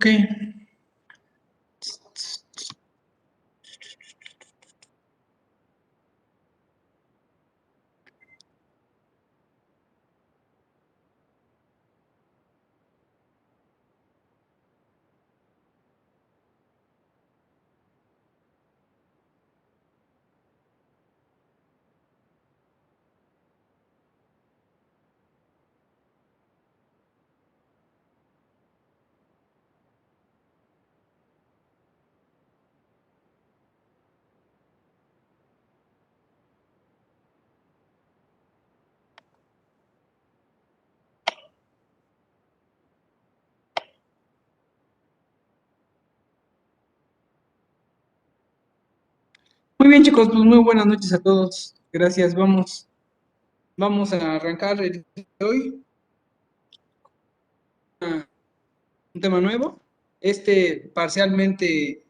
Ok. Muy bien, chicos, pues muy buenas noches a todos. Gracias. Vamos a arrancar el día de hoy. Un tema nuevo. Este parcialmente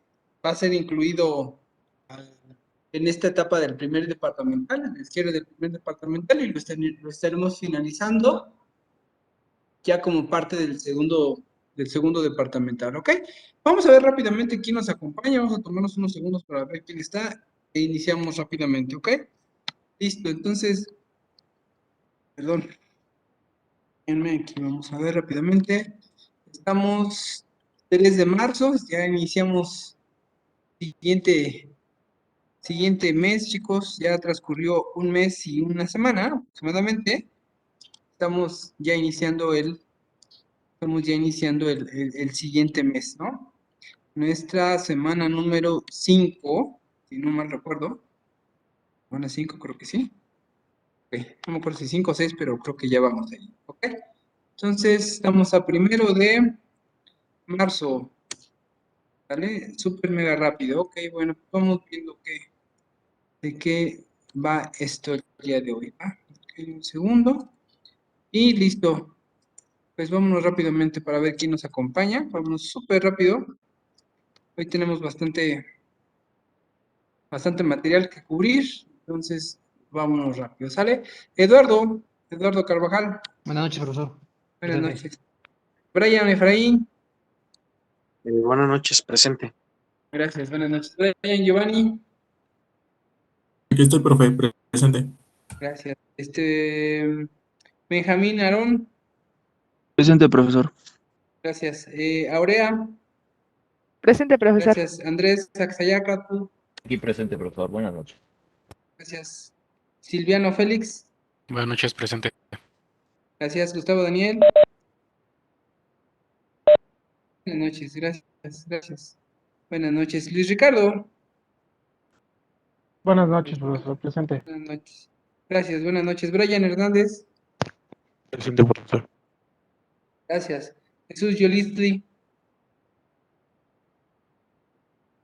va a ser incluido en esta etapa del primer departamental, en el cierre del primer departamental, y lo estaremos finalizando ya como parte del segundo departamental, ¿ok? Vamos a ver rápidamente quién nos acompaña. Vamos a tomarnos unos segundos para ver quién está e iniciamos rápidamente, ¿ok? Listo, entonces, perdón, aquí vamos a ver rápidamente. Estamos 3 de marzo, ya iniciamos siguiente mes, chicos. Ya transcurrió un mes y una semana aproximadamente. Estamos ya iniciando el siguiente mes, ¿no? Nuestra semana número 5, si no mal recuerdo. Semana 5, creo que sí. Ok, no me acuerdo si 5 o 6, pero creo que ya vamos ahí, ¿ok? Entonces, estamos a 1 de marzo. ¿Vale? Súper mega rápido. Ok, bueno, vamos viendo de qué va esto el día de hoy. ¿Va? Ok, un segundo. Y listo. Pues vámonos rápidamente para ver quién nos acompaña. Vámonos súper rápido. Hoy tenemos bastante material que cubrir. Entonces, vámonos rápido. ¿Sale? Eduardo Carvajal. Buenas noches, profesor. Buenas Presente. noches. Brian Efraín. Buenas noches, presente. Gracias, buenas noches. Brian Giovanni. Aquí estoy, profe, presente. Gracias. Benjamín Aarón. Presente, profesor. Gracias. Aurea. Presente, profesor. Gracias. Andrés Axayaca. Aquí presente, profesor. Buenas noches. Gracias. Silviano Félix. Buenas noches, presente. Gracias. Gustavo Daniel. Buenas noches. Gracias. Buenas noches. Luis Ricardo. Buenas noches, profesor. Presente. Buenas noches. Gracias. Buenas noches. Brian Hernández. Presente, profesor. Gracias. Jesús Yolistli.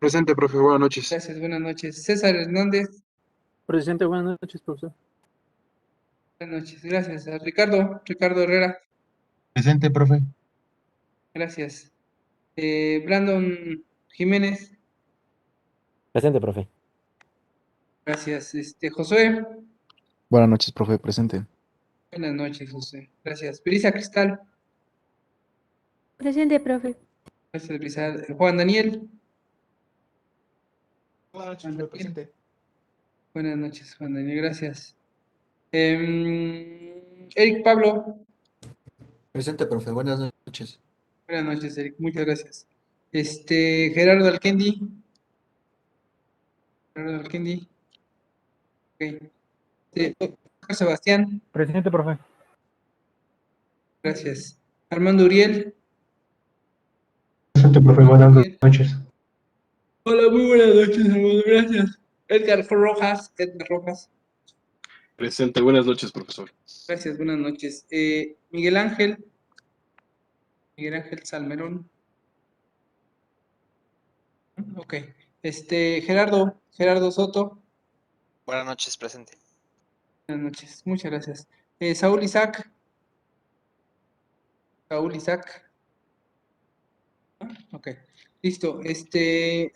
Presente, profe. Buenas noches. Gracias. Buenas noches. César Hernández. Presente, buenas noches, profesor. Buenas noches. Gracias. A Ricardo Herrera. Presente, profe. Gracias. Brandon Jiménez. Presente, profe. Gracias. Josué. Buenas noches, profe, presente. Buenas noches, Josué. Gracias. Brisa Cristal. Presente, profe. Gracias, Brisa. Juan Daniel. Buenas noches, profe, presente. Buenas noches, Juan Daniel. Gracias. Eric Pablo. Presente, profe, buenas noches. Buenas noches, Eric. Muchas gracias. Gerardo Alquendi. Ok. Oscar Sebastián. Presente, profe. Gracias. Armando Uriel. Presente, profe, buenas noches. Hola, muy buenas noches, Armando. Gracias. Edgar Rojas. Presente. Buenas noches, profesor. Gracias, buenas noches. Miguel Ángel Salmerón. Ok. Gerardo Soto. Buenas noches, presente. Buenas noches, muchas gracias. Saúl Isaac. Ok, listo.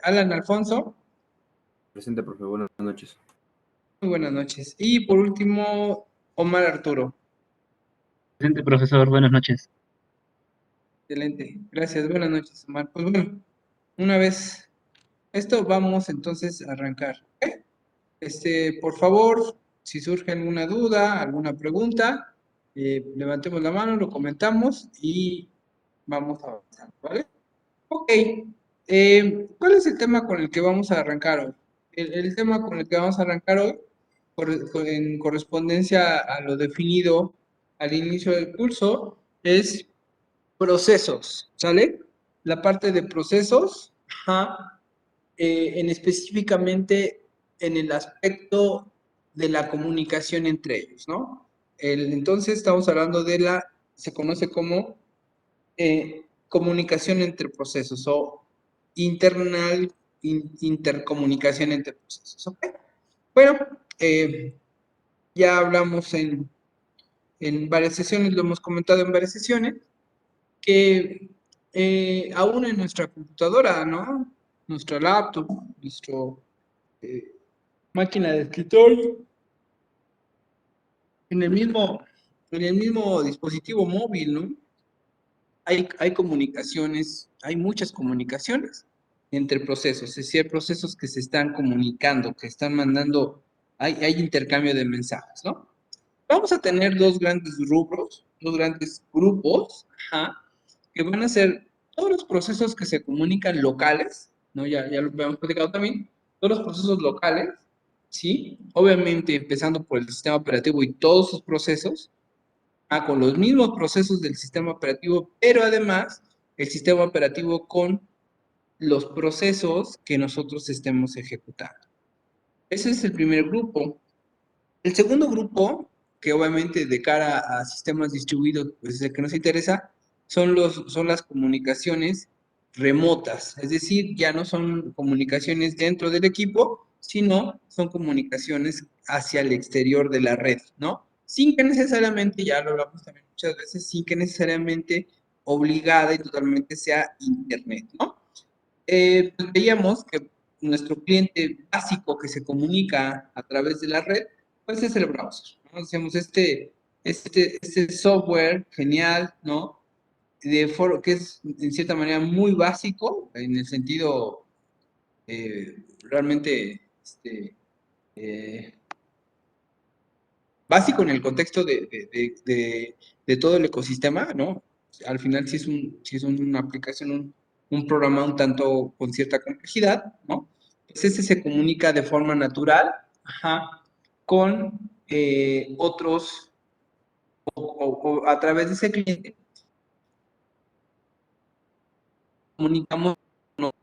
Alan Alfonso. Presente, profe. Buenas noches. Muy buenas noches. Y por último, Omar Arturo. Presente, profesor. Buenas noches. Excelente. Gracias. Buenas noches, Omar. Pues bueno, una vez esto, vamos entonces a arrancar. ¿Ok? Por favor, si surge alguna duda, alguna pregunta, levantemos la mano, lo comentamos y vamos a avanzar, ¿vale? Ok. ¿Cuál es el tema con el que vamos a arrancar hoy? El tema con el que vamos a arrancar hoy, en correspondencia a lo definido al inicio del curso, es procesos, ¿sale? La parte de procesos, ajá, en específicamente en el aspecto de la comunicación entre ellos, ¿no? Entonces estamos hablando de se conoce como comunicación entre procesos o intercomunicación entre procesos, ¿ok? Bueno, ya hablamos en varias sesiones, lo hemos comentado en varias sesiones, que aún en nuestra computadora, ¿no? Nuestra laptop, nuestra máquina de escritorio, en el mismo dispositivo móvil, ¿no? Hay comunicaciones, hay muchas comunicaciones entre procesos, es decir, hay procesos que se están comunicando, que están mandando, hay intercambio de mensajes, ¿no? Vamos a tener dos grandes rubros, dos grandes grupos, ajá, que van a ser todos los procesos que se comunican locales, ¿no? Ya lo habíamos platicado también, todos los procesos locales, ¿sí? Obviamente empezando por el sistema operativo y todos sus procesos, con los mismos procesos del sistema operativo, pero además el sistema operativo con los procesos que nosotros estemos ejecutando. Ese es el primer grupo. El segundo grupo, que obviamente de cara a sistemas distribuidos, pues es el que nos interesa, son las comunicaciones remotas, es decir, ya no son comunicaciones dentro del equipo, sino son comunicaciones hacia el exterior de la red, ¿no? Sin que necesariamente, ya lo hablamos también muchas veces, sin que necesariamente obligada y totalmente sea Internet, ¿no? Pues veíamos que nuestro cliente básico que se comunica a través de la red, pues es el browser, ¿no? Decíamos, este software genial, ¿no? Que es en cierta manera muy básico, en el sentido realmente eh, básico en el contexto de todo el ecosistema, ¿no? Al final sí es una aplicación, un programa un tanto con cierta complejidad, ¿no? Pues ese se comunica de forma natural, ajá, con otros, o a través de ese cliente, comunicamos nosotros.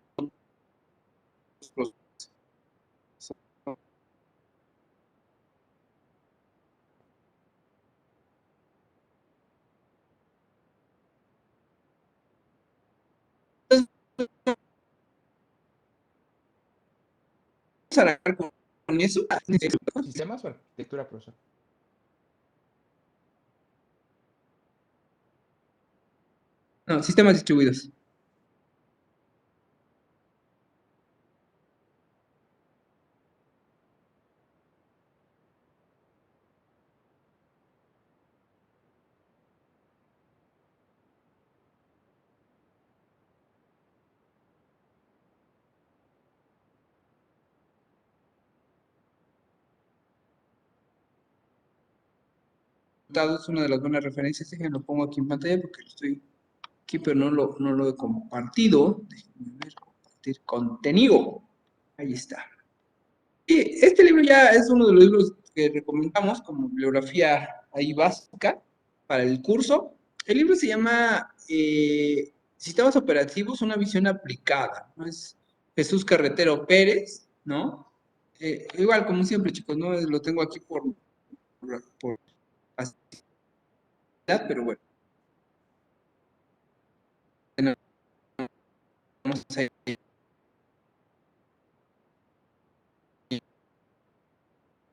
Entonces, vamos a arrancar con eso. ¿Sistemas o arquitectura, profesor? No, sistemas distribuidos. Es una de las buenas referencias, déjenme lo pongo aquí en pantalla porque lo estoy aquí, pero no lo he compartido. Déjenme ver, compartir contenido. Ahí está. Y este libro ya es uno de los libros que recomendamos como bibliografía ahí básica para el curso. El libro se llama Sistemas Operativos, una visión aplicada, ¿no? Es Jesús Carretero Pérez, ¿no? Igual, como siempre, chicos, no lo tengo aquí por facilidad, pero bueno. Vamos a ir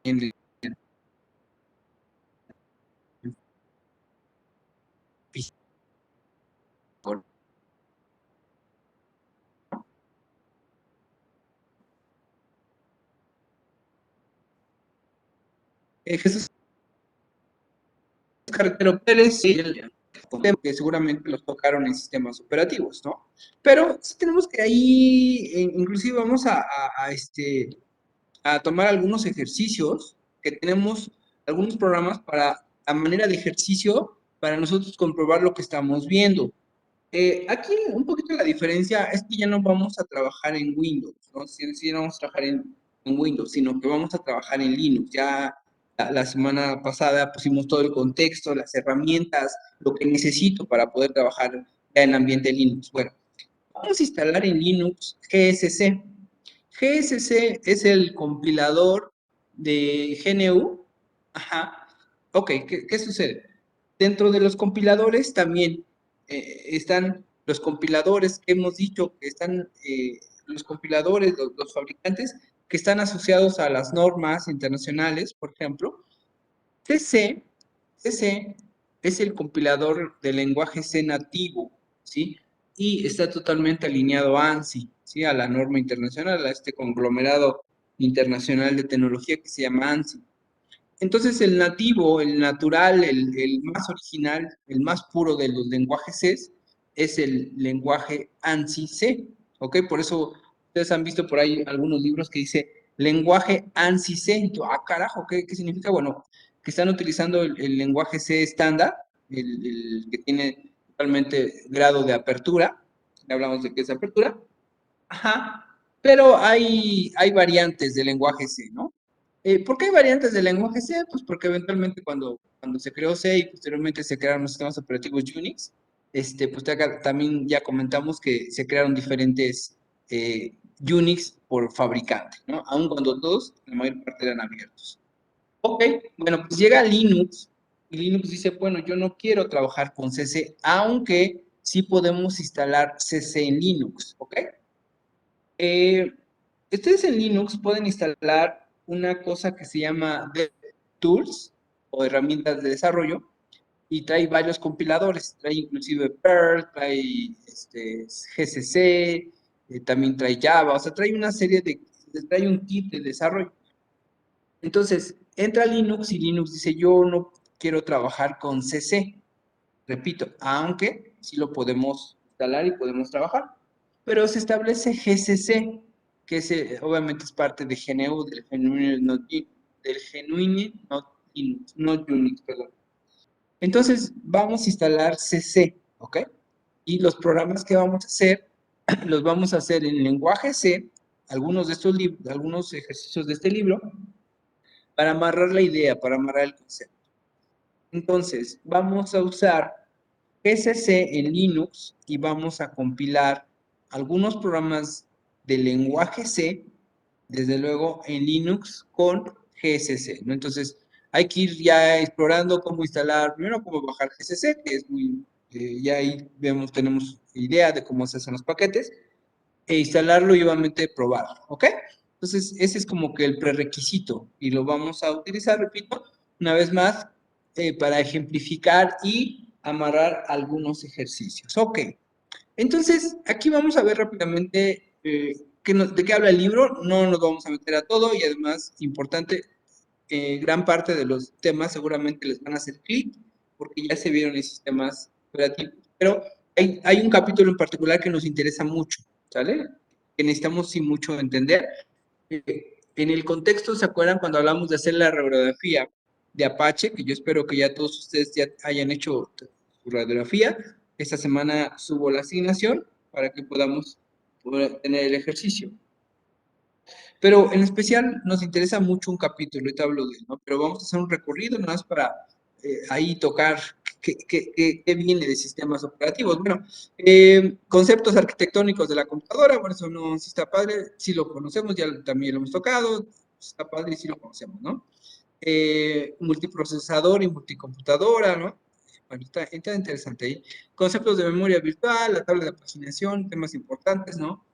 en el físico. Jesús Carretero Pérez, sí, que seguramente los tocaron en sistemas operativos, ¿no? Pero sí tenemos que ahí, inclusive vamos a tomar algunos ejercicios que tenemos, algunos programas para, a manera de ejercicio, para nosotros comprobar lo que estamos viendo. Aquí un poquito la diferencia es que ya no vamos a trabajar en Windows, ¿no? Sí no vamos a trabajar en Windows, sino que vamos a trabajar en Linux. Ya la semana pasada pusimos todo el contexto, las herramientas, lo que necesito para poder trabajar ya en ambiente Linux. Bueno, vamos a instalar en Linux GSC. GSC es el compilador de GNU. Ajá. Ok, ¿qué sucede? Dentro de los compiladores también están los compiladores que hemos dicho que están, los compiladores, los fabricantes que están asociados a las normas internacionales, por ejemplo. CC es el compilador del lenguaje C nativo, ¿sí? Y está totalmente alineado a ANSI, ¿sí? A la norma internacional, a este conglomerado internacional de tecnología que se llama ANSI. Entonces, el nativo, el natural, el más original, el más puro de los lenguajes C es el lenguaje ANSI-C, ¿ok? Por eso ustedes han visto por ahí algunos libros que dice lenguaje ANSI-C. Carajo, ¿qué significa? Bueno, que están utilizando el lenguaje C estándar, el que tiene totalmente grado de apertura, ya hablamos de qué es apertura, ajá, pero hay variantes del lenguaje C, ¿no? ¿Por qué hay variantes del lenguaje C? Pues porque eventualmente cuando se creó C y posteriormente se crearon los sistemas operativos Unix, pues también ya comentamos que se crearon diferentes Unix por fabricante, ¿no? Aun cuando todos, la mayor parte eran abiertos. Ok, bueno, pues llega Linux y Linux dice, bueno, yo no quiero trabajar con CC, aunque sí podemos instalar CC en Linux, ¿ok? Ustedes en Linux pueden instalar una cosa que se llama DevTools o herramientas de desarrollo y trae varios compiladores, trae inclusive Perl, trae GCC, también trae Java, o sea, trae una serie trae un kit de desarrollo. Entonces, entra Linux y Linux dice, yo no quiero trabajar con CC, repito, aunque sí lo podemos instalar y podemos trabajar, pero se establece GCC, que obviamente es parte de GNU, del Genuine Not Unix, perdón. Entonces, vamos a instalar CC, ¿ok? Y los programas que vamos a hacer, los vamos a hacer en lenguaje C, algunos ejercicios de este libro, para amarrar la idea, para amarrar el concepto. Entonces, vamos a usar GCC en Linux y vamos a compilar algunos programas de lenguaje C, desde luego en Linux con GCC, ¿no? Entonces, hay que ir ya explorando cómo instalar, primero cómo bajar GCC, que es muy, ya ahí tenemos idea de cómo se hacen los paquetes, e instalarlo y obviamente probarlo, ¿ok? Entonces, ese es como que el prerequisito y lo vamos a utilizar, repito, una vez más, para ejemplificar y amarrar algunos ejercicios. Ok, entonces aquí vamos a ver rápidamente de qué habla el libro. No nos vamos a meter a todo y además, importante, gran parte de los temas seguramente les van a hacer clic porque ya se vieron en sistemas operativos. Pero hay un capítulo en particular que nos interesa mucho, ¿sale? Que necesitamos sí mucho entender. En el contexto, ¿se acuerdan cuando hablamos de hacer la radiografía de Apache? Que yo espero que ya todos ustedes ya hayan hecho su radiografía. Esta semana subo la asignación para que podamos tener el ejercicio. Pero en especial nos interesa mucho un capítulo, ahorita hablo de él, ¿no? Pero vamos a hacer un recorrido nada más para ahí tocar qué viene de sistemas operativos. Bueno, conceptos arquitectónicos de la computadora, bueno, eso no sí está padre, sí lo conocemos, ya también lo hemos tocado, está padre y sí lo conocemos, ¿no? Multiprocesador y multicomputadora, ¿no? Bueno, está interesante ahí. Conceptos de memoria virtual, la tabla de paginación, temas importantes, ¿no?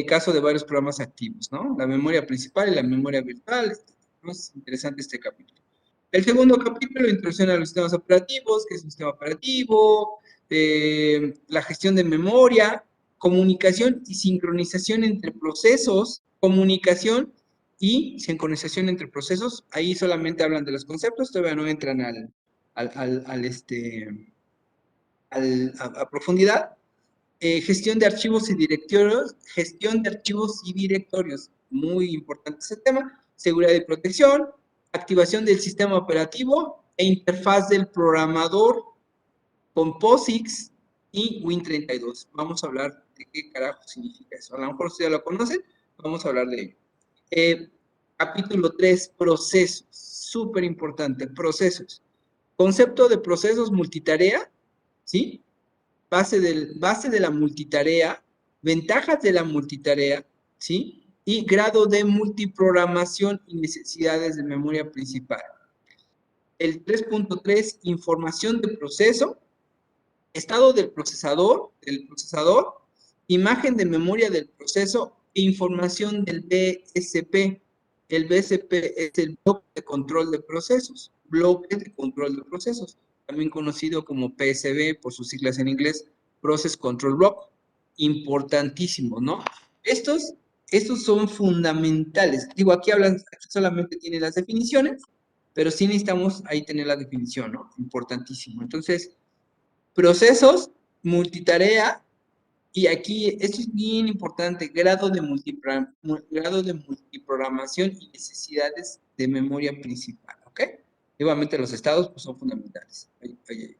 Caso de varios programas activos, ¿no? La memoria principal y la memoria virtual. Es interesante este capítulo. El segundo capítulo, introducción a los sistemas operativos, qué es un sistema operativo, la gestión de memoria, comunicación y sincronización entre procesos, comunicación y sincronización entre procesos. Ahí solamente hablan de los conceptos, todavía no entran a profundidad. Gestión de archivos y directorios, muy importante ese tema. Seguridad y protección, activación del sistema operativo e interfaz del programador con POSIX y Win32. Vamos a hablar de qué carajo significa eso. A lo mejor ustedes ya lo conocen, vamos a hablar de ello. Capítulo 3, procesos. Súper importante, procesos. Concepto de procesos multitarea, ¿sí? Base de la multitarea, ventajas de la multitarea, ¿sí? Y grado de multiprogramación y necesidades de memoria principal. El 3.3, información de proceso, estado del procesador, imagen de memoria del proceso e información del BSP. El BSP es el bloque de control de procesos, también conocido como PSB por sus siglas en inglés, Process Control Block, importantísimo, ¿no? Estos son fundamentales. Digo, aquí solamente tiene las definiciones, pero sí necesitamos ahí tener la definición, ¿no? Importantísimo. Entonces, procesos, multitarea, y aquí, esto es bien importante, grado de multiprogramación y necesidades de memoria principal, ¿ok? Igualmente los estados pues, son fundamentales. ¿Qué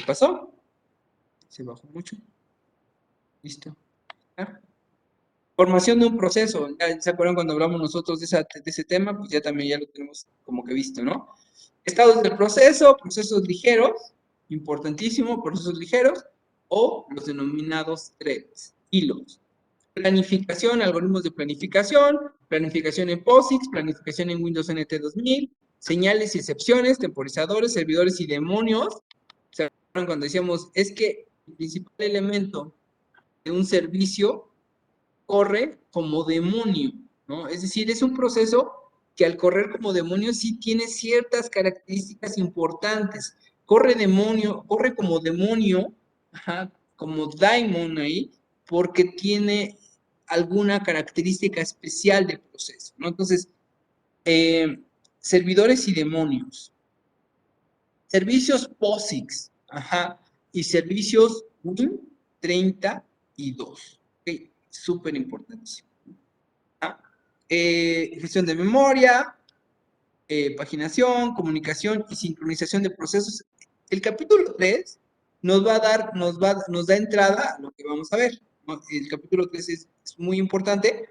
pasó? Se bajó mucho. Listo. ¿Ah? Formación de un proceso. ¿Ya se acuerdan cuando hablamos nosotros de ese tema? Pues ya también ya lo tenemos como que visto, ¿no? Estados del proceso, procesos ligeros, importantísimo, procesos ligeros, o los denominados threads, hilos. Planificación, algoritmos de planificación en POSIX, planificación en Windows NT 2000, señales y excepciones, temporizadores, servidores y demonios. ¿Se acuerdan cuando decíamos, es que el principal elemento de un servicio corre como demonio, ¿no? Es decir, es un proceso que al correr como demonio sí tiene ciertas características importantes. Corre como demonio, como daimon ahí, porque tiene alguna característica especial de proceso, ¿no? Entonces, servidores y demonios. Servicios POSIX, y servicios Win32. Okay, súper importantísimo. Gestión de memoria, paginación, comunicación y sincronización de procesos. El capítulo 3 nos da entrada a lo que vamos a ver, ¿no? El capítulo 3 es muy importante.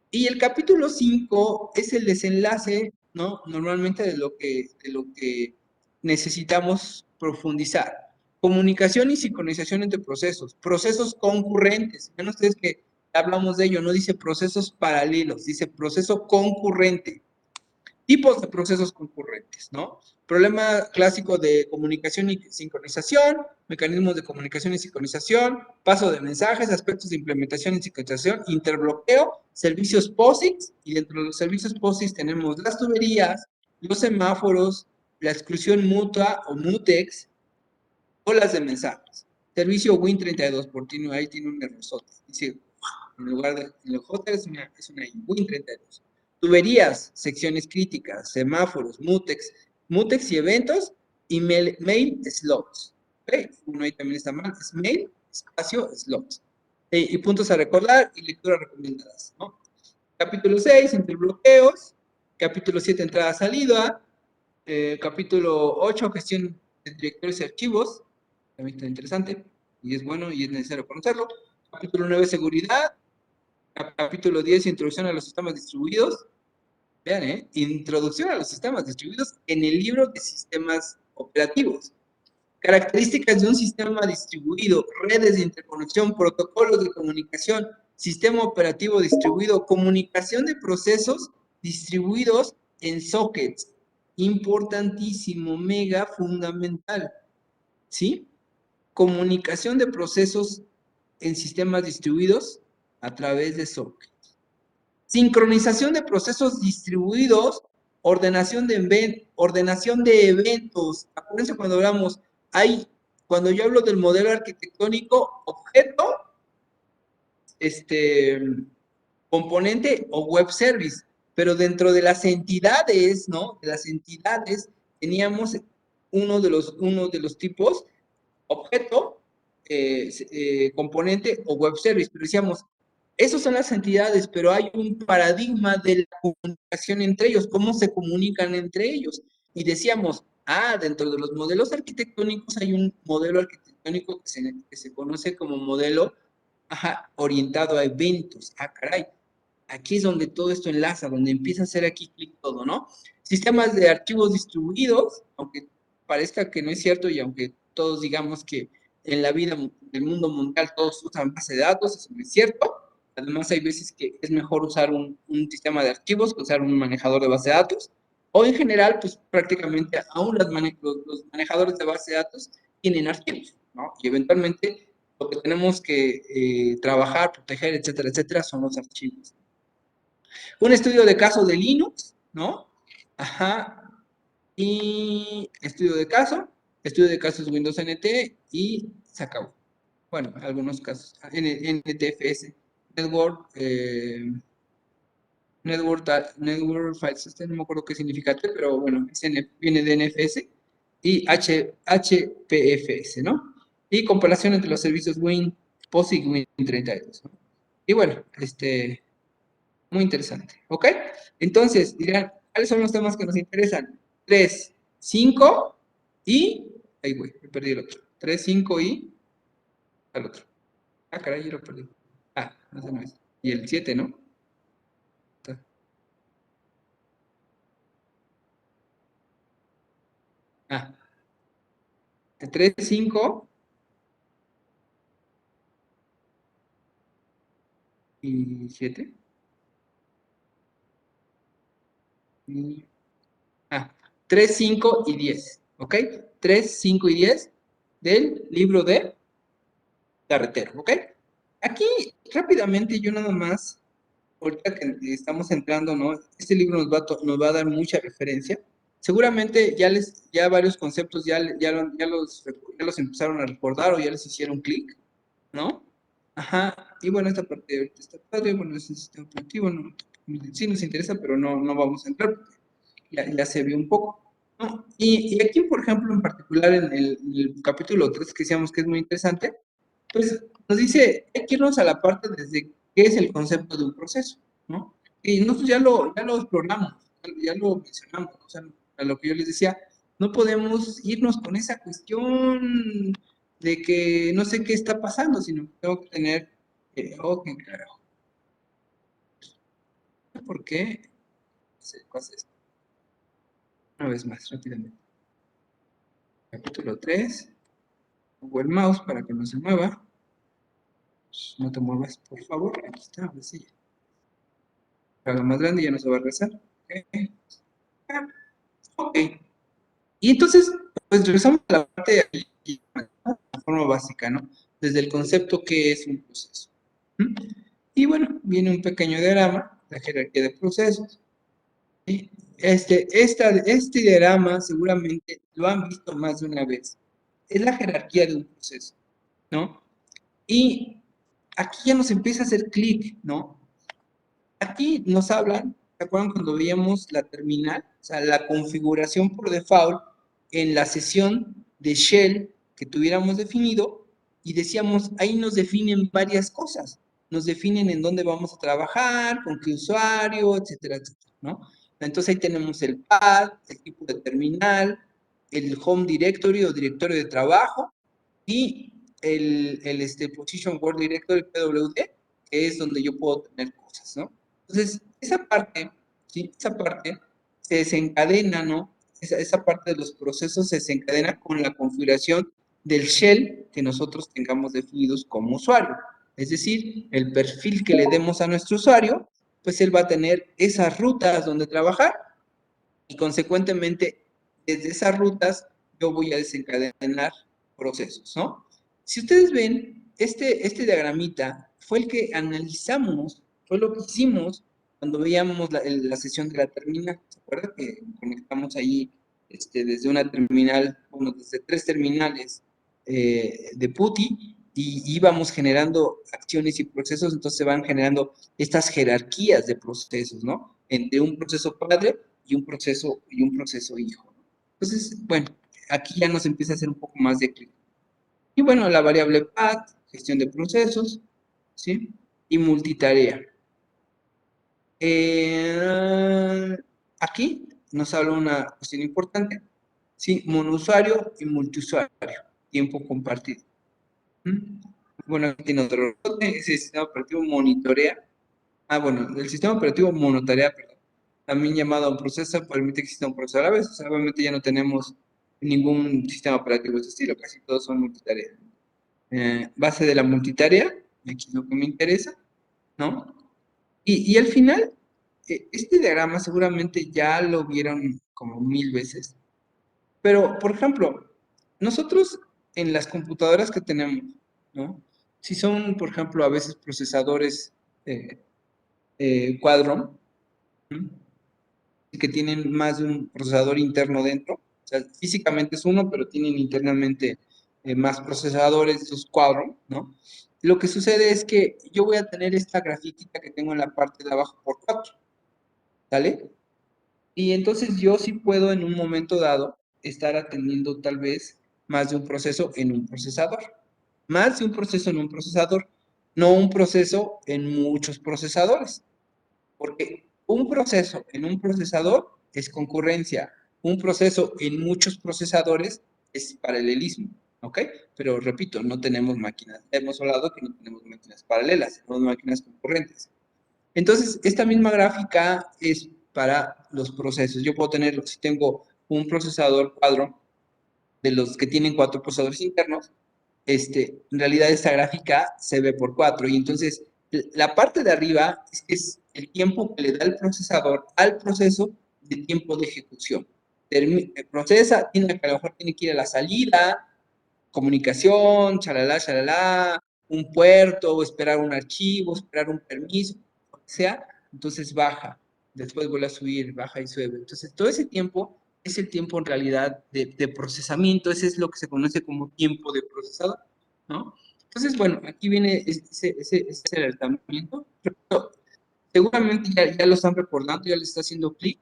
Y el capítulo 5 es el desenlace, ¿no? Normalmente de lo que necesitamos profundizar. Comunicación y sincronización entre procesos. Procesos concurrentes. Ven ustedes que hablamos de ello, no dice procesos paralelos, dice proceso concurrente. Tipos de procesos concurrentes, ¿no? Problema clásico de comunicación y sincronización, mecanismos de comunicación y sincronización, paso de mensajes, aspectos de implementación y sincronización, interbloqueo, servicios POSIX, y dentro de los servicios POSIX tenemos las tuberías, los semáforos, la exclusión mutua o mutex, o las de mensajes. Servicio Win32, ahí tiene un errorzote. Dice, en lugar de el J es una Win32. Tuberías, secciones críticas, semáforos, mutex y eventos, y mail slots. ¿Okay? Uno ahí también está mal, es mail, espacio, slots. Y puntos a recordar y lecturas recomendadas, ¿no? Capítulo 6, interbloqueos. Capítulo 7, entrada-salida. Capítulo 8, gestión de directorios y archivos. También está interesante, y es bueno y es necesario conocerlo. Capítulo 9, seguridad. Capítulo 10, introducción a los sistemas distribuidos. Vean, introducción a los sistemas distribuidos en el libro de sistemas operativos. Características de un sistema distribuido, redes de interconexión, protocolos de comunicación, sistema operativo distribuido, comunicación de procesos distribuidos en sockets. Importantísimo, mega fundamental. ¿Sí? Comunicación de procesos en sistemas distribuidos a través de sockets. Sincronización de procesos distribuidos, ordenación de eventos. Acuérdense cuando hablamos, cuando yo hablo del modelo arquitectónico, objeto, componente o web service, pero dentro de las entidades, ¿no? De las entidades teníamos uno de los tipos, objeto, componente o web service. Pero decíamos, esas son las entidades, pero hay un paradigma de la comunicación entre ellos, cómo se comunican entre ellos. Y decíamos, dentro de los modelos arquitectónicos hay un modelo arquitectónico que se conoce como modelo orientado a eventos. Caray. Aquí es donde todo esto enlaza, donde empieza a hacer aquí clic todo, ¿no? Sistemas de archivos distribuidos, aunque parezca que no es cierto y aunque todos digamos que en la vida del mundo mundial todos usan base de datos, eso no es cierto. Además hay veces que es mejor usar un sistema de archivos que usar un manejador de base de datos. O en general, pues prácticamente aún los manejadores de base de datos tienen archivos, ¿no? Y eventualmente lo que tenemos que trabajar, proteger, etcétera, etcétera, son los archivos. Un estudio de caso de Linux, ¿no? Y estudio de casos Windows NT y se acabó. Bueno, algunos casos. NTFS, Network File System, no me acuerdo qué significa, pero bueno, viene de NFS y HPFS, ¿no? Y comparación entre los servicios Win, POSIX y Win32, ¿no? Y bueno, muy interesante, ¿ok? Entonces, dirán, ¿cuáles son los temas que nos interesan? 3, 5 y... Ahí voy, me perdí el otro. 3, 5 y... al otro. Caray, yo lo perdí. Ese no es. Y el 7, ¿no? De 3, 5... y 7. Y... 3, 5 y 10, ¿ok? 3, 5 y 10 del libro de Carretero, ¿ok? Aquí, rápidamente, yo nada más, ahorita que estamos entrando, ¿no? Este libro nos va a dar mucha referencia. Seguramente ya varios conceptos ya los empezaron a recordar o ya les hicieron clic, ¿no? Y bueno, esta parte ahorita está padre, bueno, es un sistema operativo, ¿no? Sí nos interesa, pero no vamos a entrar, porque ya se vio un poco, ¿no? Y aquí, por ejemplo, en particular en el capítulo 3, que decíamos que es muy interesante, pues nos dice, hay que irnos a la parte desde qué es el concepto de un proceso, ¿no? Y nosotros ya lo exploramos, ya lo mencionamos, o sea, a lo que yo les decía, no podemos irnos con esa cuestión de que no sé qué está pasando, sino que tengo que tener, qué carajo. ¿Por qué se pasa esto? Una vez más, rápidamente. Capítulo 3. Pongo el mouse para que no se mueva. No te muevas, por favor. Aquí está, ahora sí. Haga más grande y ya no se va a regresar. Ok. Y entonces, pues regresamos a la parte de la forma básica, ¿no? Desde el concepto que es un proceso. Y bueno, viene un pequeño diagrama, la jerarquía de procesos. ¿Sí? Este diagrama seguramente lo han visto más de una vez. Es la jerarquía de un proceso, ¿no? Y aquí ya nos empieza a hacer clic, ¿no? Aquí nos hablan, ¿se acuerdan cuando veíamos la terminal? O sea, la configuración por default en la sesión de shell que tuviéramos definido y decíamos, ahí nos definen varias cosas. Nos definen en dónde vamos a trabajar, con qué usuario, etcétera, etcétera, ¿no? Entonces ahí tenemos el path, el tipo de terminal, el home directory o directorio de trabajo y el position word directory PWD, que es donde yo puedo tener cosas, ¿no? Entonces, esa parte, ¿sí? Esa parte se desencadena, ¿no? Esa parte de los procesos se desencadena con la configuración del shell que nosotros tengamos definidos como usuario. Es decir, el perfil que le demos a nuestro usuario, pues él va a tener esas rutas donde trabajar y consecuentemente desde esas rutas yo voy a desencadenar procesos, ¿no? Si ustedes ven, este diagramita fue el que analizamos, fue lo que hicimos cuando veíamos la sesión de la terminal. ¿Se acuerdan que conectamos ahí desde una terminal, bueno, desde 3 terminales de PuTTY y íbamos generando acciones y procesos, entonces se van generando estas jerarquías de procesos, ¿no? Entre un proceso padre y un proceso hijo. Entonces, bueno, aquí ya nos empieza a hacer un poco más de clic. Y bueno, la variable path, gestión de procesos, ¿sí? Y multitarea. Aquí nos habla una cuestión importante, ¿sí? Monousuario y multiusuario, tiempo compartido. Bueno, aquí tiene otro rebote, ese sistema operativo monitorea. Bueno, el sistema operativo monotarea, perdón, también llamado a un proceso, permite que exista un proceso a la vez. O sea, obviamente ya no tenemos ningún sistema operativo de este estilo, casi todos son multitarea. Base de la multitarea, aquí es lo que me interesa, ¿no? Y al final, este diagrama seguramente ya lo vieron como 1000 veces, pero, por ejemplo, nosotros en las computadoras que tenemos, ¿no? Si son, por ejemplo, a veces procesadores Quadron, ¿no? Que tienen más de un procesador interno dentro, o sea, físicamente es uno, pero tienen internamente más procesadores, esos Quadron, ¿no? Lo que sucede es que yo voy a tener esta grafiquita que tengo en la parte de abajo por 4, ¿sale? Y entonces yo sí puedo en un momento dado estar atendiendo tal vez más de un proceso en un procesador. Más de un proceso en un procesador, no un proceso en muchos procesadores. Porque un proceso en un procesador es concurrencia. Un proceso en muchos procesadores es paralelismo. ¿Ok? Pero repito, no tenemos máquinas. Hemos hablado que no tenemos máquinas paralelas, tenemos máquinas concurrentes. Entonces, esta misma gráfica es para los procesos. Yo puedo tener, si tengo un procesador Quadron, de los que tienen 4 procesadores internos, en realidad esta gráfica se ve por 4. Y entonces, la parte de arriba es el tiempo que le da el procesador al proceso de tiempo de ejecución. Procesa, a lo mejor tiene que ir a la salida, comunicación, chalala, un puerto, esperar un archivo, esperar un permiso, lo que sea, entonces baja, después vuelve a subir, baja y sube. Entonces, todo ese tiempo es el tiempo en realidad de procesamiento, ese es lo que se conoce como tiempo de procesador, ¿no? Entonces, bueno, aquí viene ese alertamiento. Seguramente ya lo están recordando, ya les está haciendo clic,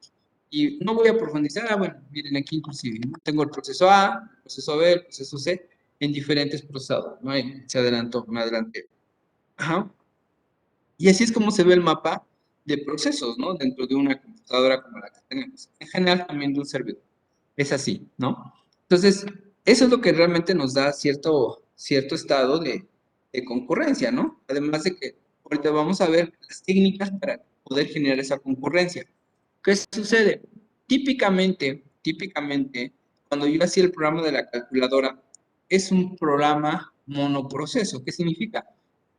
y no voy a profundizar. Bueno, miren aquí inclusive, ¿no? Tengo el proceso A, el proceso B, el proceso C, en diferentes procesadores, ¿no? Ahí se adelantó, me adelanté. Ajá. Y así es como se ve el mapa de procesos, ¿no? Dentro de una computadora como la que tenemos. En general también de un servidor. Es así, ¿no? Entonces, eso es lo que realmente nos da cierto estado de concurrencia, ¿no? Además de que ahorita vamos a ver las técnicas para poder generar esa concurrencia. ¿Qué sucede? Típicamente, cuando yo hacía el programa de la calculadora, es un programa monoproceso. ¿Qué significa?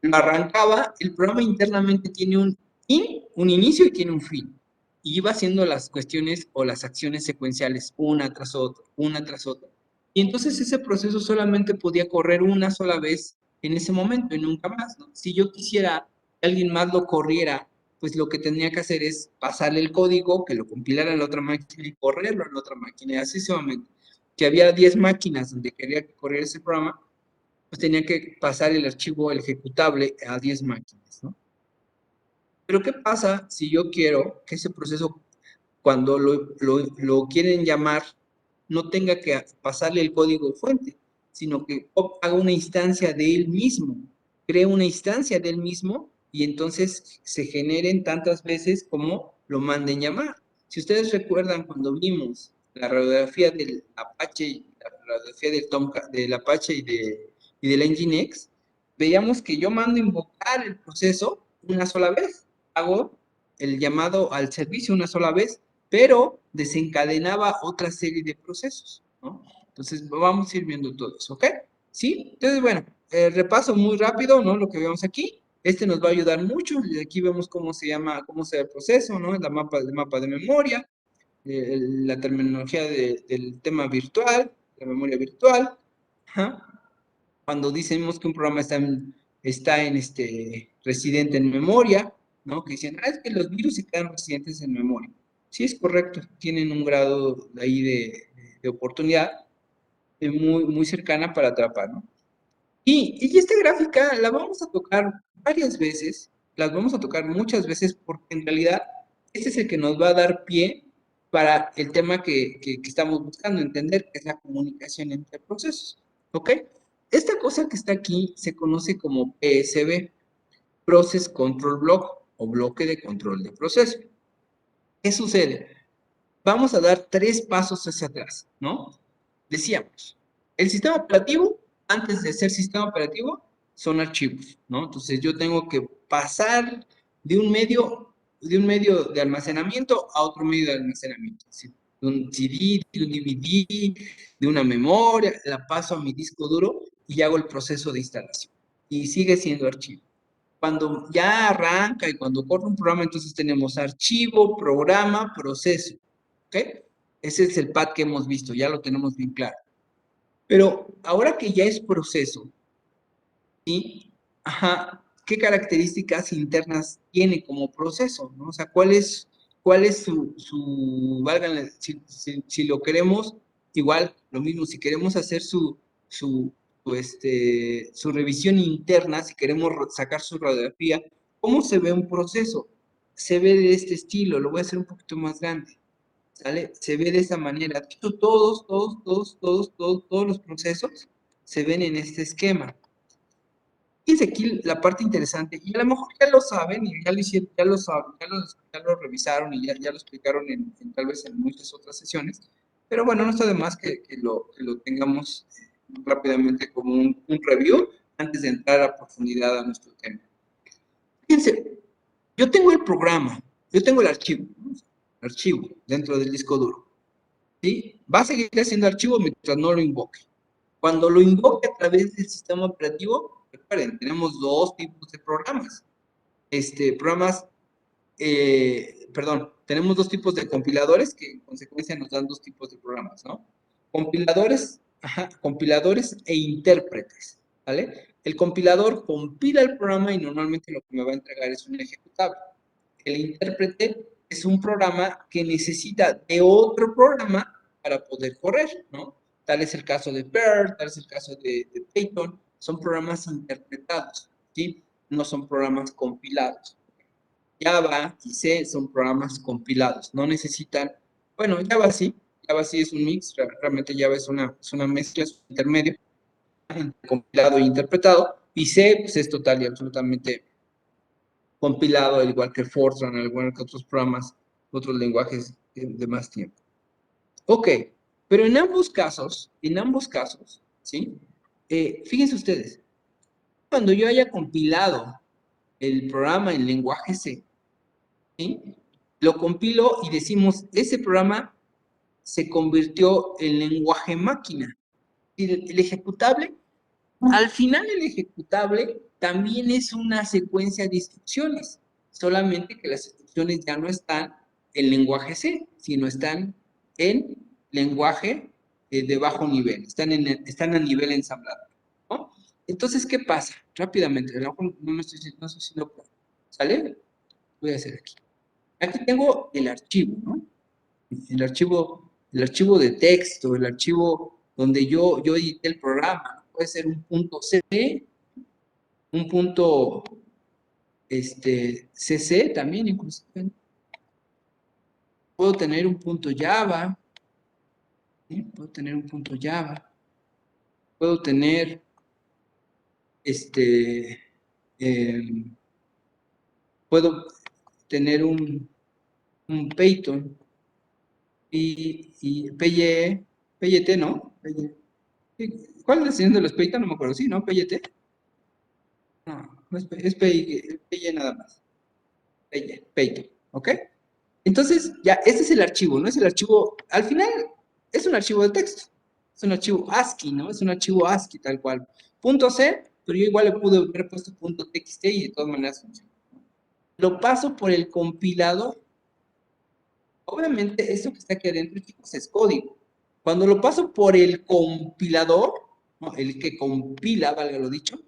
Lo arrancaba, el programa internamente tiene un inicio y tiene un fin. Y iba haciendo las cuestiones o las acciones secuenciales una tras otra, una tras otra. Y entonces ese proceso solamente podía correr una sola vez en ese momento y nunca más, ¿no? Si yo quisiera que alguien más lo corriera, pues lo que tenía que hacer es pasarle el código, que lo compilara en la otra máquina y correrlo en la otra máquina. Y así sucesivamente. Que había 10 máquinas donde quería que corriera ese programa, pues tenía que pasar el archivo, el ejecutable, a 10 máquinas, ¿no? Pero ¿qué pasa si yo quiero que ese proceso, cuando lo quieren llamar, no tenga que pasarle el código fuente, sino que haga una instancia de él mismo, cree una instancia de él mismo y entonces se generen tantas veces como lo manden llamar? Si ustedes recuerdan cuando vimos la radiografía del Apache, la radiografía del Apache y del Nginx, veíamos que yo mando invocar el proceso una sola vez, hago el llamado al servicio una sola vez, pero desencadenaba otra serie de procesos, ¿no? Entonces, vamos a ir viendo todo eso, ¿ok? ¿Sí? Entonces, bueno, repaso muy rápido, ¿no? Lo que vemos aquí. Este nos va a ayudar mucho. Aquí vemos cómo se llama, cómo se ve el proceso, ¿no? El mapa de memoria, la terminología del tema virtual, la memoria virtual. Ajá. Cuando decimos que un programa está residente en memoria, ¿no? Que dicen, es que los virus se quedan residentes en memoria. Sí, es correcto, tienen un grado ahí de oportunidad muy, muy cercana para atrapar, ¿no? Y esta gráfica la vamos a tocar varias veces, las vamos a tocar muchas veces, porque en realidad este es el que nos va a dar pie para el tema que estamos buscando entender, que es la comunicación entre procesos, ¿ok? Esta cosa que está aquí se conoce como PSB, Process Control Block, o bloque de control de proceso. ¿Qué sucede? Vamos a dar 3 pasos hacia atrás, ¿no? Decíamos, el sistema operativo, antes de ser sistema operativo, son archivos, ¿no? Entonces yo tengo que pasar de un medio de almacenamiento a otro medio de almacenamiento. De un CD, de un DVD, de una memoria, la paso a mi disco duro y hago el proceso de instalación. Y sigue siendo archivo. Cuando ya arranca y cuando corre un programa, entonces tenemos archivo, programa, proceso. ¿Ok? Ese es el path que hemos visto, ya lo tenemos bien claro. Pero ahora que ya es proceso, ¿sí? Ajá, ¿qué características internas tiene como proceso? ¿No? O sea, ¿cuál es válganle, si lo queremos, igual, lo mismo, si queremos hacer su revisión interna, si queremos sacar su radiografía, ¿cómo se ve un proceso? Se ve de este estilo, lo voy a hacer un poquito más grande. ¿Sale? Se ve de esa manera. Todos los procesos se ven en este esquema. Fíjense aquí la parte interesante, y a lo mejor ya lo saben, y ya lo hicieron, ya lo revisaron, y ya lo explicaron tal vez en muchas otras sesiones, pero bueno, no está de más que lo tengamos rápidamente como un review antes de entrar a profundidad a nuestro tema. Fíjense, yo tengo el programa, yo tengo el archivo, ¿no? Archivo dentro del disco duro. ¿Sí? Va a seguir siendo archivo mientras no lo invoque. Cuando lo invoque a través del sistema operativo, recuerden, tenemos 2 tipos de programas. Tenemos 2 tipos de compiladores que en consecuencia nos dan 2 tipos de programas, ¿no? Compiladores e intérpretes, ¿vale? El compilador compila el programa y normalmente lo que me va a entregar es un ejecutable. El intérprete es un programa que necesita de otro programa para poder correr, ¿no? Tal es el caso de Perl, tal es el caso de Python, son programas interpretados, ¿sí? No son programas compilados. Java y C son programas compilados, no necesitan, bueno, Java sí es un mix, realmente Java es una mezcla, es un intermedio entre compilado e interpretado, y C pues, es total y absolutamente compilado, al igual que Fortran, al igual que otros programas, otros lenguajes de más tiempo. Ok, pero en ambos casos, ¿sí? Fíjense ustedes, cuando yo haya compilado el programa en lenguaje C, ¿sí? Lo compilo y decimos, ese programa se convirtió en lenguaje máquina. El ejecutable, al final el ejecutable también es una secuencia de instrucciones, solamente que las instrucciones ya no están en lenguaje C, sino están en lenguaje de bajo nivel, están a nivel ensamblador, ¿no? Entonces, ¿qué pasa? Rápidamente, no me estoy haciendo claro, ¿sale? Voy a hacer aquí. Aquí tengo el archivo, ¿no? El archivo de texto, el archivo donde yo edité el programa. Puede ser un punto C, un punto CC también, inclusive. Puedo tener un punto Java. ¿Sí? Puedo tener un punto Java. Puedo tener puedo tener un Python y PYT, ¿no? ¿Cuál es la extensión de los Python? No me acuerdo, ¿sí, no? ¿PYT? No es PY nada más. Python, ¿ok? Entonces, ya, este es el archivo, ¿no? Es el archivo, al final, es un archivo de texto. Es un archivo ASCII, ¿no? Es un archivo ASCII tal cual. Punto C, pero yo igual le pude haber puesto punto TXT y de todas maneras funciona. Lo paso por el compilador. Obviamente, esto que está aquí adentro, chicos, es código. Cuando lo paso por el compilador, ¿no? El que compila, valga lo dicho,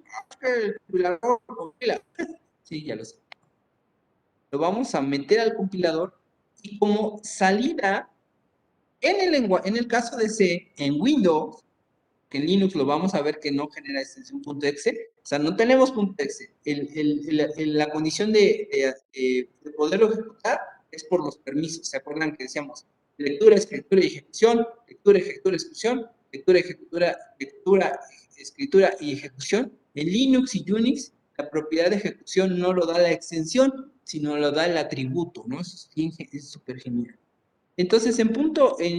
el compilador compila. Sí, ya lo sé. Lo vamos a meter al compilador y como salida, en el caso de C, en Windows, que en Linux lo vamos a ver que no genera extensión .exe, o sea, no tenemos .exe. La condición de poderlo ejecutar es por los permisos. ¿Se acuerdan que decíamos lectura, escritura y ejecución, lectura, ejecución, lectura, escritura y ejecución. En Linux y Unix, la propiedad de ejecución no lo da la extensión, sino lo da el atributo, ¿no? Eso es súper genial. Entonces, en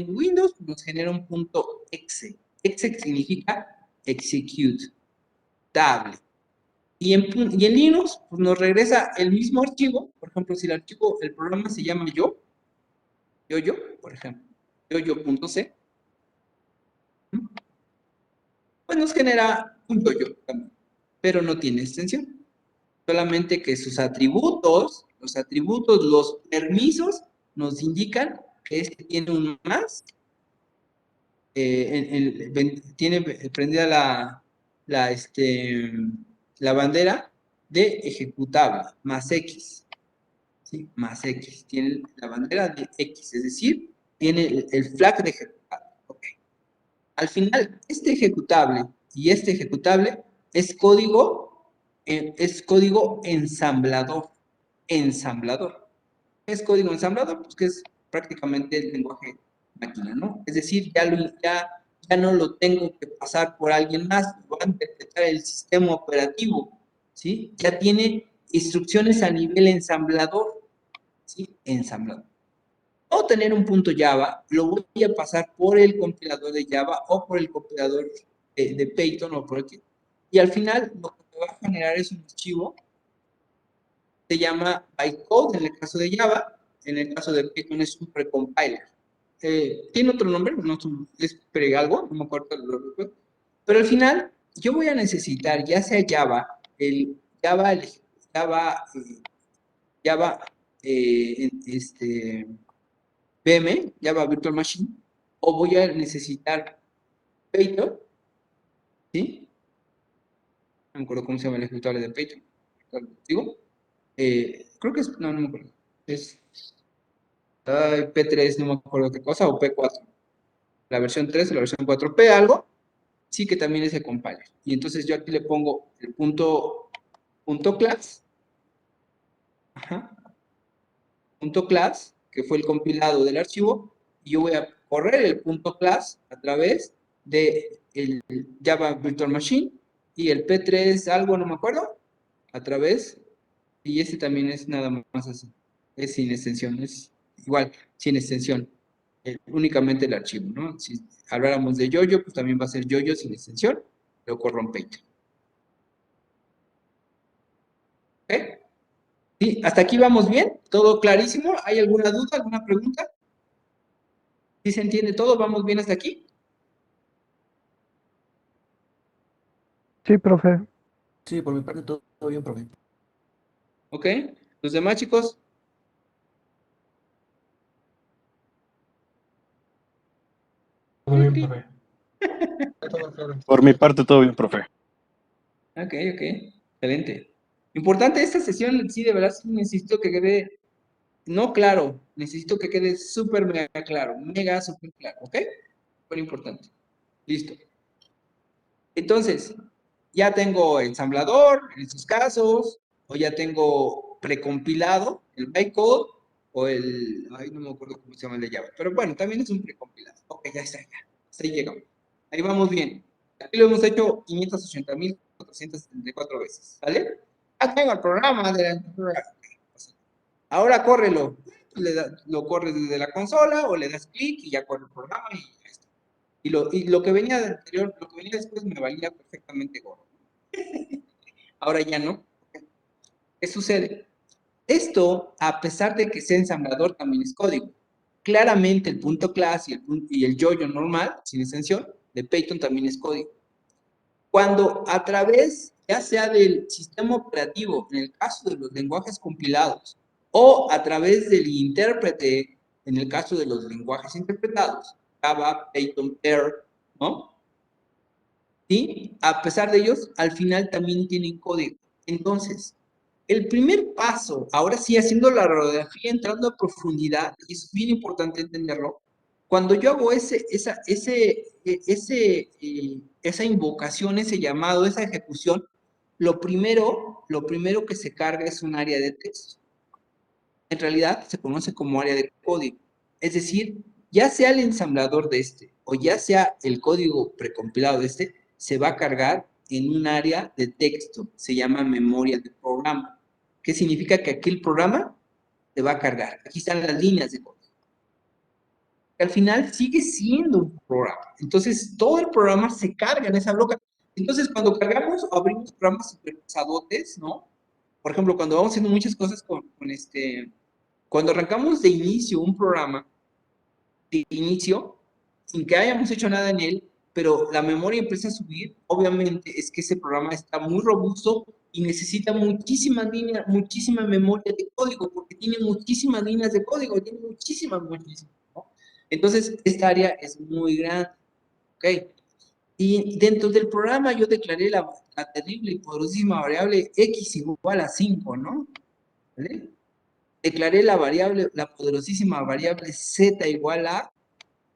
Windows nos genera un punto exe. Exe significa execute, table. Y en Linux pues nos regresa el mismo archivo. Por ejemplo, si el programa se llama yo, por ejemplo, yoyo.c, pues nos genera un yoyo también, pero no tiene extensión. Solamente que sus atributos, los permisos, nos indican que este tiene un más, tiene prendida la bandera de ejecutable, más X, ¿sí? Más X, tiene la bandera de X, es decir, tiene el flag de ejecutable. Okay. Al final, este ejecutable y este ejecutable es código ensamblador. ¿Qué es código ensamblador? Pues que es prácticamente el lenguaje máquina, ¿no? Es decir, ya no lo tengo que pasar por alguien más, lo va a interpretar el sistema operativo, ¿sí? Ya tiene instrucciones a nivel ensamblador, ¿sí? Ensamblador. O tener un punto Java, lo voy a pasar por el compilador de Java o por el compilador de Python o por aquí. Y al final lo que me va a generar es un archivo, se llama bytecode en el caso de Java, en el caso de Python es un precompiler. Tiene otro nombre, no es algo, no me acuerdo, pero al final yo voy a necesitar ya sea VM, Java Virtual Machine, o voy a necesitar Python, ¿sí? No me acuerdo cómo se llama el ejecutable de Python. ¿Digo? Creo que es, no me acuerdo. Es P3, no me acuerdo qué cosa, o P4. La versión 3 o la versión 4. P algo, sí que también es el compiler. Y entonces yo aquí le pongo el punto class. Ajá. Punto class, que fue el compilado del archivo, y yo voy a correr el punto class a través de el Java Virtual Machine y el P3 algo, no me acuerdo, a través, y este también es nada más así, es sin extensión, es igual, sin extensión, únicamente el archivo, ¿no? Si habláramos de yoyo, pues también va a ser yoyo sin extensión, lo corro en Python. ¿Ok? ¿Sí? ¿Hasta aquí vamos bien? ¿Todo clarísimo? ¿Hay alguna duda, alguna pregunta? ¿Sí se entiende todo? ¿Vamos bien hasta aquí? Sí, profe. Sí, por mi parte todo bien, profe. ¿Ok? ¿Los demás, chicos? Todo bien, profe. Todo claro. Por mi parte, todo bien, profe. Ok. Excelente. Importante esta sesión, sí, de verdad, sí necesito que quede, no claro, necesito que quede súper mega claro, súper claro, ¿ok? Súper importante. Listo. Entonces, ya tengo ensamblador, en estos casos, o ya tengo precompilado, el bytecode, o ay, no me acuerdo cómo se llama el de Java, pero bueno, también es un precompilado. Ok, ya está, ya. Hasta ahí llegamos. Ahí vamos bien. Aquí lo hemos hecho 580.474 veces, ¿vale? Ya tengo el programa de la... Ahora córrelo. Lo corres desde la consola o le das clic y ya corre el programa y ya está. Y lo que venía de anterior, lo que venía después me valía perfectamente gorro. Ahora ya no. ¿Qué sucede? Esto, a pesar de que sea ensamblador, también es código. Claramente el punto class y el yoyo normal, sin extensión, de Python también es código. Cuando a través, ya sea del sistema operativo, en el caso de los lenguajes compilados, o a través del intérprete, en el caso de los lenguajes interpretados, Java, Python, R, ¿no? ¿Sí? A pesar de ellos, al final también tienen código. Entonces, el primer paso, ahora sí haciendo la radiografía, entrando a profundidad, y es bien importante entenderlo, cuando yo hago esa invocación, ese llamado, esa ejecución, lo primero que se carga es un área de texto. En realidad se conoce como área de código. Es decir, ya sea el ensamblador de o ya sea el código precompilado de se va a cargar en un área de texto, se llama memoria de programa. ¿Qué significa? Que aquí el programa se va a cargar. Aquí están las líneas de código. Al final sigue siendo un programa. Entonces, todo el programa se carga en esa bloca. Entonces, cuando cargamos o abrimos programas super pesadotes, ¿no? Por ejemplo, cuando vamos haciendo muchas cosas cuando arrancamos de inicio un programa, de inicio, sin que hayamos hecho nada en él, pero la memoria empieza a subir, obviamente es que ese programa está muy robusto y necesita muchísimas líneas, muchísima memoria de código, porque tiene muchísimas líneas de código, tiene muchísimas, ¿no? Entonces, esta área es muy grande, ¿ok? Y dentro del programa yo declaré la terrible y poderosísima variable x igual a 5, ¿no? ¿Vale? Declaré la poderosísima variable z igual a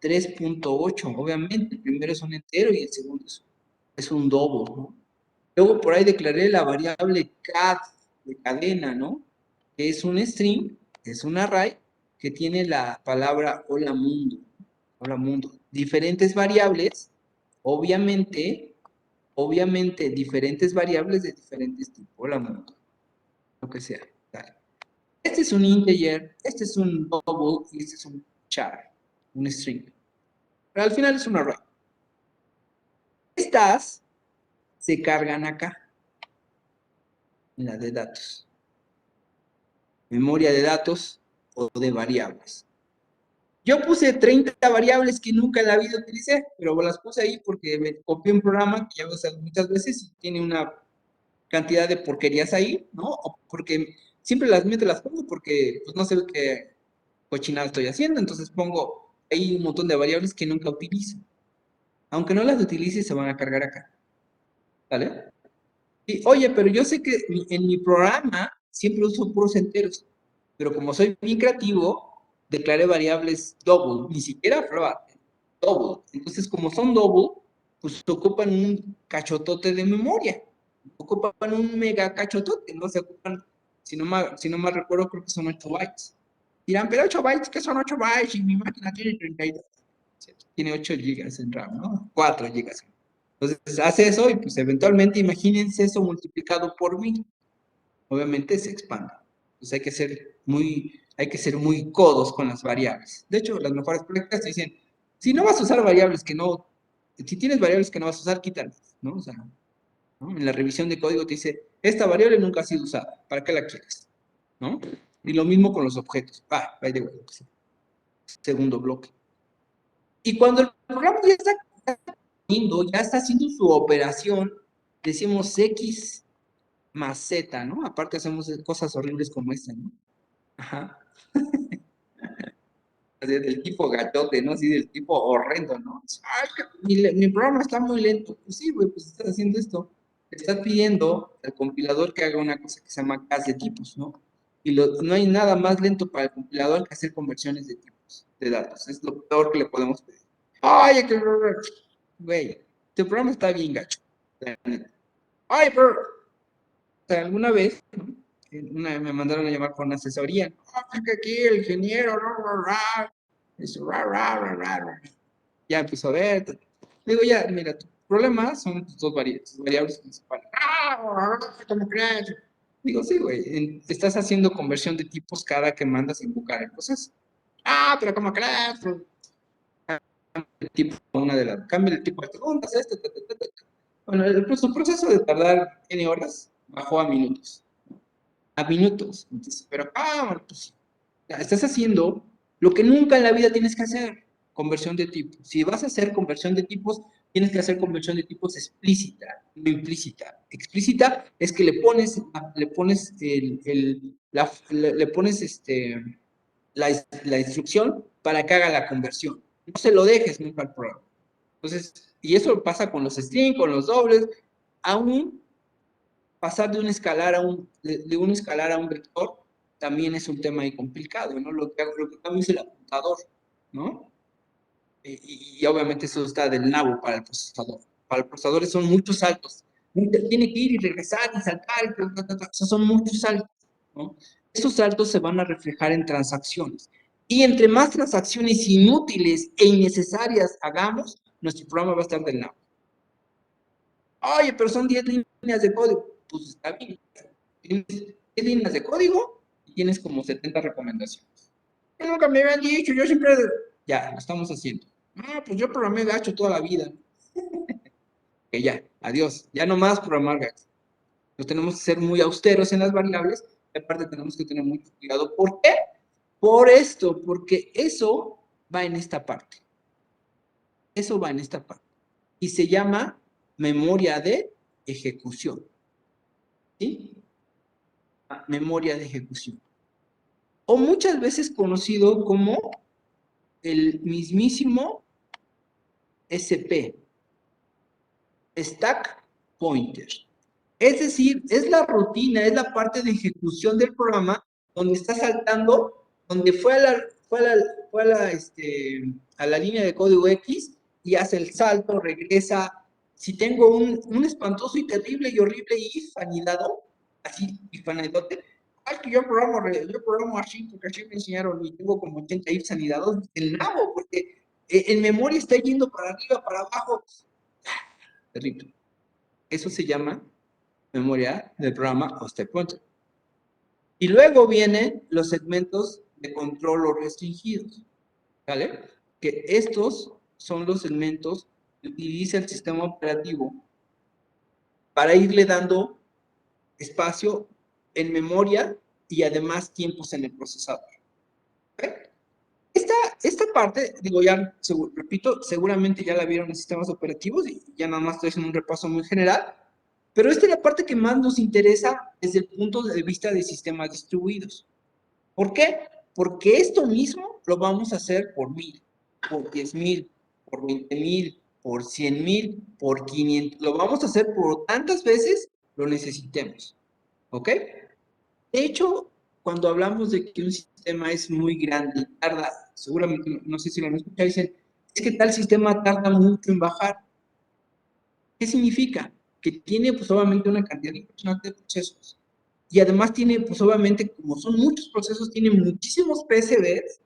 3.8. Obviamente, el primero es un entero y el segundo es un double, ¿no? Luego por ahí declaré la variable cad de cadena, ¿no? Que es un string, es un array, que tiene la palabra hola mundo. Hola mundo. Diferentes variables, obviamente, diferentes variables de diferentes tipos. Hola mundo. Lo que sea. Dale. Este es un integer, este es un double y este es un char, un string. Pero al final es un array. Estas se cargan acá, en la de datos. Memoria de datos o de variables. Yo puse 30 variables que nunca en la vida utilicé, pero las puse ahí porque me copié un programa que ya he usado muchas veces y tiene una cantidad de porquerías ahí, ¿no? O porque siempre las pongo porque pues, no sé qué cochinada estoy haciendo, entonces pongo ahí un montón de variables que nunca utilizo. Aunque no las utilice, se van a cargar acá. ¿Vale? Y, oye, pero yo sé que en mi programa siempre uso puros enteros, pero como soy bien creativo, declaré variables double, ni siquiera prueba, double. Entonces, como son double, pues ocupan un cachotote de memoria, ocupan un mega cachotote, no se ocupan, si no mal recuerdo, creo que son 8 bytes. Dirán, pero 8 bytes, ¿qué son 8 bytes? Y mi máquina tiene 32. Tiene 8 gigas en RAM, ¿no? 4 gigas. Entonces hace eso y pues eventualmente imagínense eso multiplicado por 1000. Obviamente se expande. Entonces hay que ser muy codos con las variables. De hecho, las mejores prácticas te dicen, si no vas a usar variables que no, si tienes variables que no vas a usar, quítalas, ¿no? O sea, ¿no? En la revisión de código te dice, esta variable nunca ha sido usada, ¿para qué la quieres? ¿No? Y lo mismo con los objetos. By the way, segundo bloque. Y cuando el programa ya está haciendo su operación, decimos X más Z, ¿no? Aparte hacemos cosas horribles como esta, ¿no? Ajá. Así del tipo gachote, ¿no? Así del tipo horrendo, ¿no? Ay, mi programa está muy lento. Pues sí, güey, pues estás haciendo esto. Estás pidiendo al compilador que haga una cosa que se llama cas de tipos, ¿no? Y no hay nada más lento para el compilador que hacer conversiones de tipos, de datos. Es lo peor que le podemos pedir. Oye, güey, tu programa está bien gacho. Ay, pero alguna vez me mandaron a llamar por una asesoría. Que aquí el ingeniero, ya empezó a ver. Digo, ya, mira, tu problema son tus dos variables principales. ¿Cómo crees? Digo, sí, güey, estás haciendo conversión de tipos cada que mandas a invocar el proceso. Pero ¿cómo crees? El tipo, cambia el tipo de preguntas, Bueno, su proceso de tardar N horas bajó a minutos. A minutos. Entonces, pero, pues, estás haciendo lo que nunca en la vida tienes que hacer, conversión de tipos. Si vas a hacer conversión de tipos, tienes que hacer conversión de tipos explícita, no implícita. Explícita es que le pones la instrucción para que haga la conversión. No se lo dejes nunca al programa. Entonces, y eso pasa con los strings, con los dobles, aún pasar de un escalar a un vector también es un tema ahí complicado, ¿no? Lo que cambia es el apuntador, ¿no? Y obviamente eso está del nabo para el procesador. Para el procesador son muchos saltos. Tiene que ir y regresar y saltar, o sea, son muchos saltos, ¿no? Esos saltos se van a reflejar en transacciones. Y entre más transacciones inútiles e innecesarias hagamos, nuestro programa va a estar del lado. Oye, pero son 10 líneas de código. Pues está bien. Tienes 10 líneas de código y tienes como 70 recomendaciones. Nunca me habían dicho, yo siempre... Ya, lo estamos haciendo. No, pues yo programé gacho toda la vida. Que ya, adiós. Ya no más programar gacho. Nos tenemos que ser muy austeros en las variables. Y aparte tenemos que tener mucho cuidado. ¿Por qué? Por esto, porque eso va en esta parte. Eso va en esta parte. Y se llama memoria de ejecución. ¿Sí? Memoria de ejecución. O muchas veces conocido como el mismísimo SP, Stack Pointer. Es decir, es la rutina, es la parte de ejecución del programa donde está saltando, donde fue a la línea de código X y hace el salto, regresa. Si tengo un espantoso y terrible y horrible if anidado, así, if anidote, que yo programo así, porque así me enseñaron y tengo como 80 ifs anidados, el nabo, porque en memoria está yendo para arriba, para abajo. Terrible. Eso se llama memoria del programa o stack pointer. Y luego vienen los segmentos de control o restringidos, ¿vale? Que estos son los segmentos que utiliza el sistema operativo para irle dando espacio en memoria y además tiempos en el procesador. ¿Okay? Esta parte, digo, ya, repito, seguramente ya la vieron en sistemas operativos y ya nada más estoy haciendo un repaso muy general, pero esta es la parte que más nos interesa desde el punto de vista de sistemas distribuidos. ¿Por qué? Porque esto mismo lo vamos a hacer por 1000, por 10,000, por 20,000, por 100,000, por 500. Lo vamos a hacer por tantas veces lo necesitemos. ¿Ok? De hecho, cuando hablamos de que un sistema es muy grande y tarda, seguramente, no sé si lo han escuchado, dicen, es que tal sistema tarda mucho en bajar. ¿Qué significa? Que tiene, pues, obviamente una cantidad impresionante de procesos. Y además tiene, pues, obviamente, como son muchos procesos, tiene muchísimos PSBs,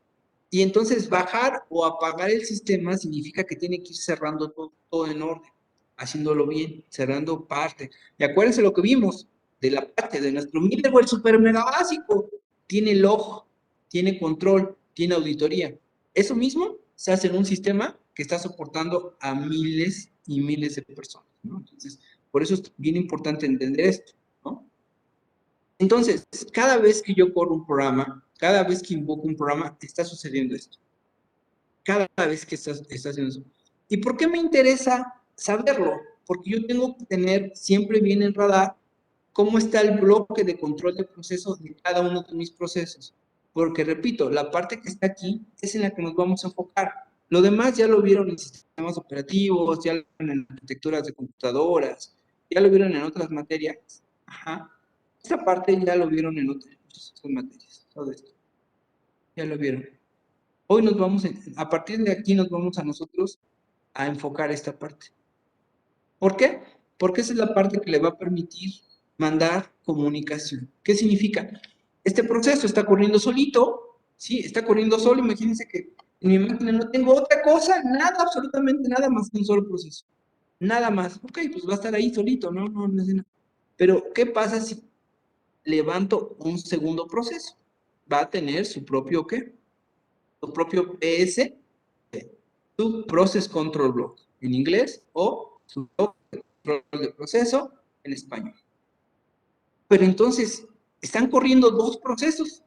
y entonces bajar o apagar el sistema significa que tiene que ir cerrando todo en orden, haciéndolo bien, cerrando parte. Y acuérdense lo que vimos, de la parte de nuestro middleware super mega básico, tiene log, tiene control, tiene auditoría. Eso mismo se hace en un sistema que está soportando a miles y miles de personas, ¿no? Entonces, por eso es bien importante entender esto, ¿no? Entonces, cada vez que yo corro un programa, cada vez que invoco un programa, está sucediendo esto. Cada vez que está haciendo eso. ¿Y por qué me interesa saberlo? Porque yo tengo que tener siempre bien en radar cómo está el bloque de control de procesos de cada uno de mis procesos. Porque, repito, la parte que está aquí es en la que nos vamos a enfocar. Lo demás ya lo vieron en sistemas operativos, ya lo vieron en arquitecturas de computadoras, ya lo vieron en otras materias. Ajá. Esta parte ya lo vieron en otras materias. Todo esto. Ya lo vieron. Hoy nos vamos, a partir de aquí nos vamos a nosotros a enfocar esta parte. ¿Por qué? Porque esa es la parte que le va a permitir mandar comunicación. ¿Qué significa? Este proceso está corriendo solito, ¿sí? Está corriendo solo, imagínense que en mi máquina no tengo otra cosa, nada, absolutamente nada más que un solo proceso. Nada más. Ok, pues va a estar ahí solito, no es nada. Pero, ¿qué pasa si levanto un segundo proceso? Va a tener su propio, ¿qué? Su propio PS, su Process Control Block en inglés, o su bloque de control de proceso en español. Pero entonces, están corriendo dos procesos.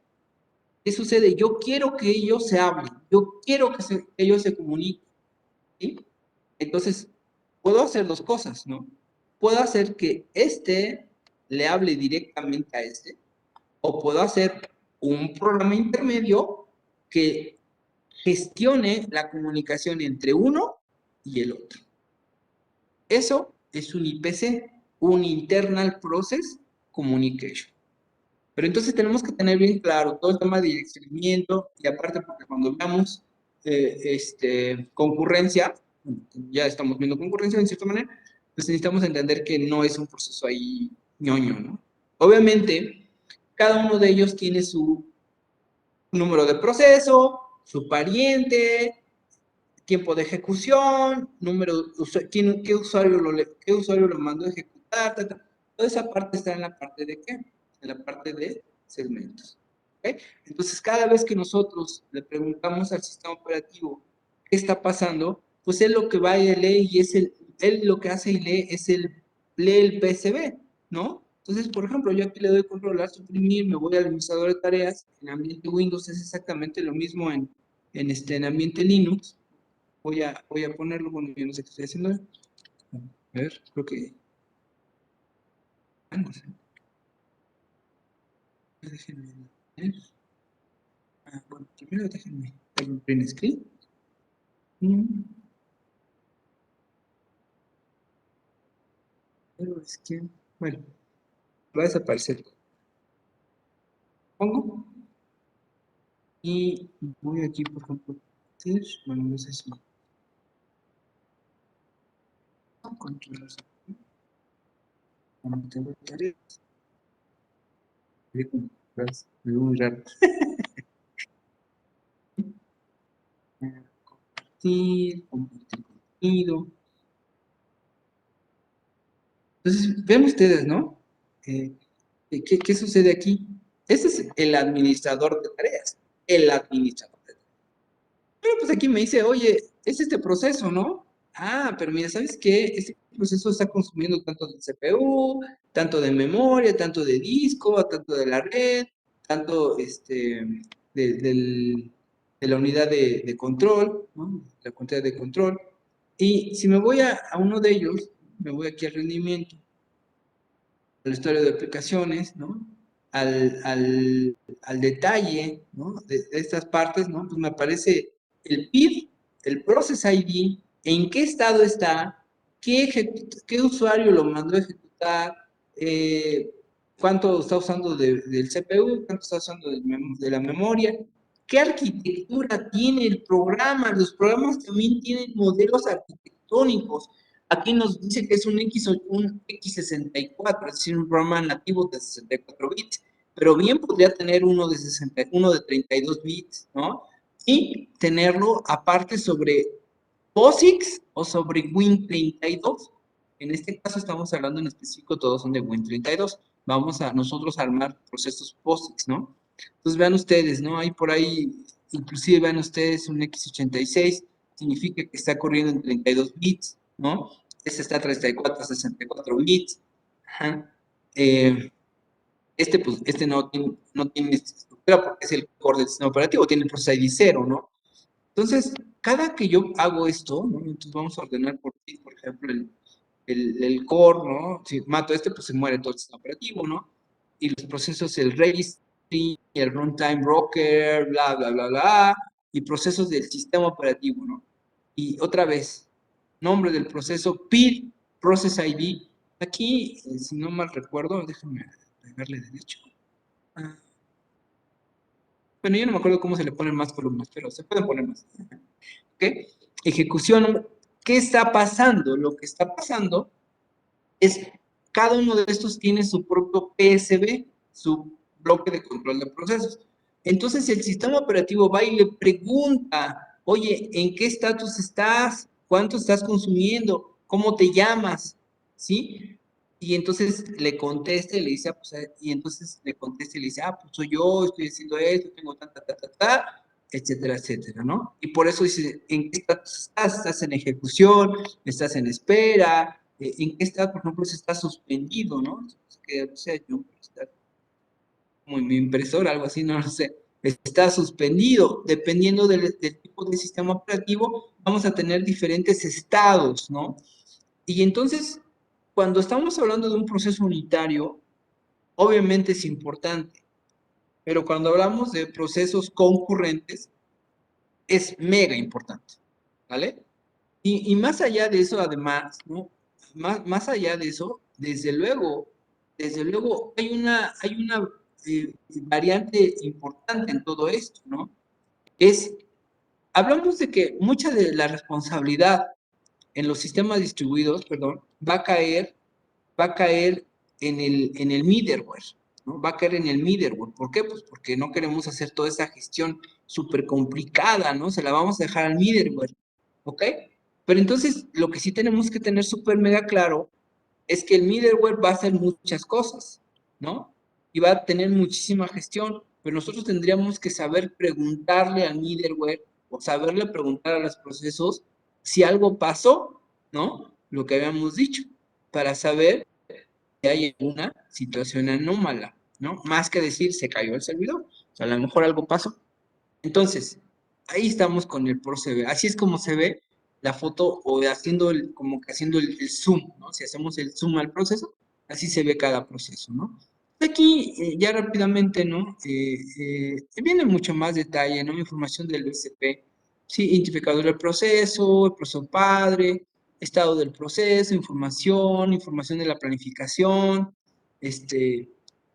¿Qué sucede? Yo quiero que ellos se hablen, yo quiero que ellos se comuniquen, ¿sí? Entonces, puedo hacer dos cosas, ¿no? Puedo hacer que este le hable directamente a este, o puedo hacer un programa intermedio que gestione la comunicación entre uno y el otro. Eso es un IPC, un Internal Process Communication. Pero entonces tenemos que tener bien claro todo el tema de direccionamiento, y aparte porque cuando veamos concurrencia, ya estamos viendo concurrencia en cierta manera, pues necesitamos entender que no es un proceso ahí ñoño, ¿no? Obviamente, cada uno de ellos tiene su número de proceso, su pariente, tiempo de ejecución, qué usuario lo mandó a ejecutar, toda esa parte está en la parte de ¿qué? En la parte de segmentos. ¿Okay? Entonces, cada vez que nosotros le preguntamos al sistema operativo qué está pasando, pues él lo que va y lee y él lo que hace y lee lee el PSB, ¿no? Entonces, por ejemplo, yo aquí le doy controlar, suprimir, me voy al administrador de tareas, en ambiente Windows es exactamente lo mismo en ambiente Linux. Voy a ponerlo, bueno, yo no sé qué estoy haciendo. A ver, creo que... no sé. Déjenme ver. Bueno, primero déjenme dar un print screen. Pero es que, bueno, va a desaparecer. Pongo. Y voy aquí, por ejemplo, bueno, no sé si... controlar. Como tengo tareas. Muy raro. Compartir contenido. Entonces, vean ustedes, ¿no? ¿Qué sucede aquí? Ese es el administrador de tareas. El administrador de tareas. Pero pues aquí me dice, oye, es este proceso, ¿no? Ah, pero mira, ¿sabes qué? Este proceso está consumiendo tanto de CPU, tanto de memoria, tanto de disco, tanto de la red, tanto de la unidad de control, ¿no? La cantidad de control. Y si me voy a uno de ellos, me voy aquí al rendimiento, al historia de aplicaciones, ¿no? Al detalle, ¿no? De estas partes, ¿no? Pues me aparece el PID, el Process ID, en qué estado está, qué usuario lo mandó a ejecutar, cuánto está usando del CPU, cuánto está usando de la memoria, qué arquitectura tiene el programa. Los programas también tienen modelos arquitectónicos. Aquí nos dice que es un X64, es decir, un programa nativo de 64 bits, pero bien podría tener uno de 32 bits, ¿no? Y tenerlo aparte sobre POSIX o sobre Win32. En este caso estamos hablando en específico, todos son de Win32. Vamos a nosotros a armar procesos POSIX, ¿no? Entonces vean ustedes, ¿no? Hay por ahí, inclusive vean ustedes un X86, significa que está corriendo en 32 bits, ¿no? Este está a 34, 64 bits. Ajá. Pues, no tiene estructura porque es el core del sistema operativo, tiene el Process ID 0, ¿no? Entonces, cada que yo hago esto, ¿no? Entonces vamos a ordenar por ejemplo, el core, ¿no? Si mato pues se muere todo el sistema operativo, ¿no? Y los procesos, el registry, el runtime broker, bla, bla, bla, bla, y procesos del sistema operativo, ¿no? Y otra vez, nombre del proceso, PID, Process ID. Aquí, si no mal recuerdo, déjenme pegarle derecho. Bueno, yo no me acuerdo cómo se le ponen más columnas, pero se pueden poner más. ¿Ok? Ejecución. ¿Qué está pasando? Lo que está pasando es cada uno de estos tiene su propio PSB, su bloque de control de procesos. Entonces el sistema operativo va y le pregunta, oye, ¿en qué estatus estás? ¿Cuánto estás consumiendo? ¿Cómo te llamas? ¿Sí? Y entonces le contesta y le dice, y entonces le contesta y le dice, pues soy yo, estoy haciendo esto, tengo etcétera, etcétera, ¿no? Y por eso dice, ¿en qué estatus estás? ¿Estás en ejecución? ¿Estás en espera? ¿En qué estado, por ejemplo, se está suspendido, no? Que, o sea, yo está como en mi impresora, algo así, no lo sé. Está suspendido. Dependiendo del tipo de sistema operativo, vamos a tener diferentes estados, ¿no? Y entonces, cuando estamos hablando de un proceso unitario, obviamente es importante, pero cuando hablamos de procesos concurrentes, es mega importante, ¿vale? Y más allá de eso, además, ¿no? Más allá de eso, desde luego, hay una variante importante en todo esto, ¿no? Hablamos de que mucha de la responsabilidad en los sistemas distribuidos, perdón, va a caer en el middleware, ¿no? Va a caer en el middleware. ¿Por qué? Pues porque no queremos hacer toda esa gestión súper complicada, ¿no? Se la vamos a dejar al middleware, ¿ok? Pero entonces, lo que sí tenemos que tener súper mega claro es que el middleware va a hacer muchas cosas, ¿no? Y va a tener muchísima gestión, pero nosotros tendríamos que saber preguntarle al middleware o saberle preguntar a los procesos si algo pasó, ¿no? Lo que habíamos dicho, para saber si hay alguna situación anómala, ¿no? Más que decir se cayó el servidor, o sea, a lo mejor algo pasó. Entonces, ahí estamos con el procede. Así es como se ve la foto o haciendo como que haciendo el zoom, ¿no? Si hacemos el zoom al proceso, así se ve cada proceso, ¿no? Aquí ya rápidamente, ¿no? Viene mucho más detalle, ¿no? Información del BCP, sí, identificador del proceso, el proceso padre, estado del proceso, información de la planificación,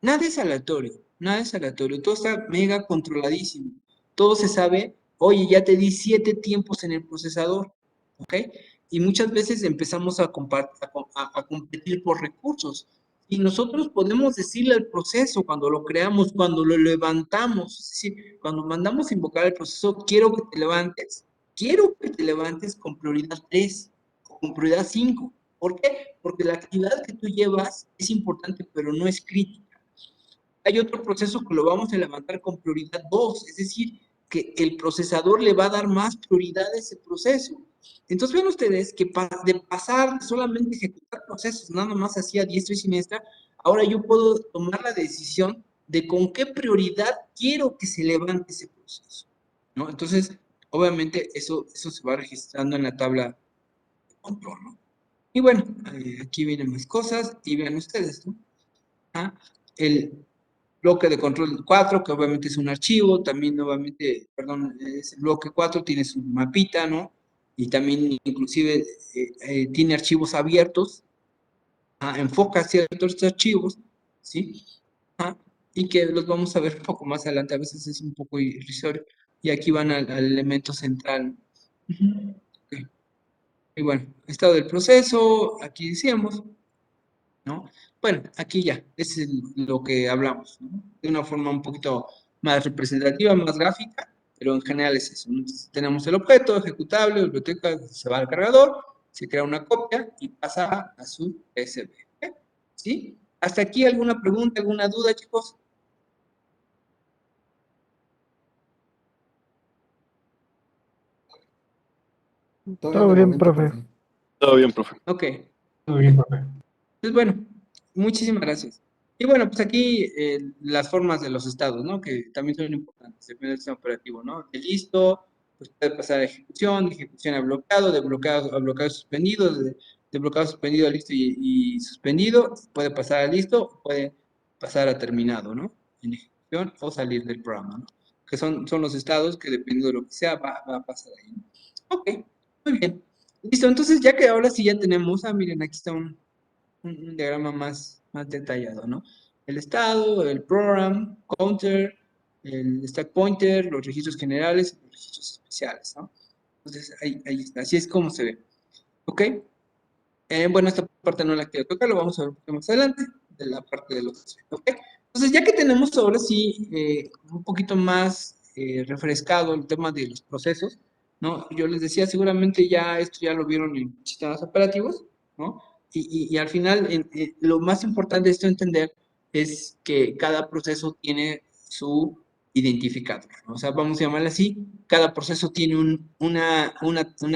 nada es aleatorio, todo está mega controladísimo. Todo se sabe, oye, ya te di 7 tiempos en el procesador, ¿ok? Y muchas veces empezamos a competir por recursos. Y nosotros podemos decirle al proceso cuando lo creamos, cuando lo levantamos, es decir, cuando mandamos a invocar el proceso, quiero que te levantes con prioridad 3 o con prioridad 5. ¿Por qué? Porque la actividad que tú llevas es importante, pero no es crítica. Hay otro proceso que lo vamos a levantar con prioridad 2, es decir, que el procesador le va a dar más prioridad a ese proceso. Entonces ven ustedes que de pasar solamente ejecutar procesos, nada más hacía diestra y siniestra, ahora yo puedo tomar la decisión de con qué prioridad quiero que se levante ese proceso, ¿no? Entonces, obviamente, eso se va registrando en la tabla de control, ¿no? Y bueno, aquí vienen más cosas, y vean ustedes, ¿no? El bloque de control 4, que obviamente es un archivo, también nuevamente, perdón, el bloque 4 tiene su mapita, ¿no? Y también inclusive tiene archivos abiertos, enfoca ciertos archivos, ¿sí? Y que los vamos a ver un poco más adelante, a veces es un poco irrisorio, y aquí van al elemento central. Okay. Y bueno, estado del proceso, aquí decíamos, ¿no? Bueno, aquí ya, es lo que hablamos, ¿no? De una forma un poquito más representativa, más gráfica, pero en general es eso. Entonces, tenemos el objeto ejecutable, biblioteca, se va al cargador, se crea una copia y pasa a su USB. ¿Okay? ¿Sí? ¿Hasta aquí alguna pregunta, alguna duda, chicos? Todo bien, profe. Todo bien, profe. Ok. Todo bien, profe. Pues bueno, muchísimas gracias. Y bueno, pues aquí las formas de los estados, ¿no? Que también son importantes, depende del sistema operativo, ¿no? De listo, pues puede pasar a ejecución, de ejecución a bloqueado, de bloqueado a bloqueado suspendido, de bloqueado suspendido a listo y suspendido, puede pasar a listo, puede pasar a terminado, ¿no? En ejecución o salir del programa, ¿no? Que son los estados que dependiendo de lo que sea, va a pasar ahí, ¿no? Ok, muy bien. Listo, entonces ya que ahora sí ya tenemos, miren, aquí está un diagrama más detallado, ¿no? El estado, el program, counter, el stack pointer, los registros generales y los registros especiales, ¿no? Entonces, ahí está, así es como se ve. ¿Ok? Bueno, esta parte no la quiero tocar, lo vamos a ver un poquito más adelante, de la parte de los... ¿Ok? Entonces, ya que tenemos ahora sí un poquito más refrescado el tema de los procesos, ¿no? Yo les decía, seguramente ya esto ya lo vieron en sistemas operativos, ¿no? Y al final, lo más importante de esto entender es que cada proceso tiene su identificador, ¿no? O sea, vamos a llamarle así, cada proceso tiene una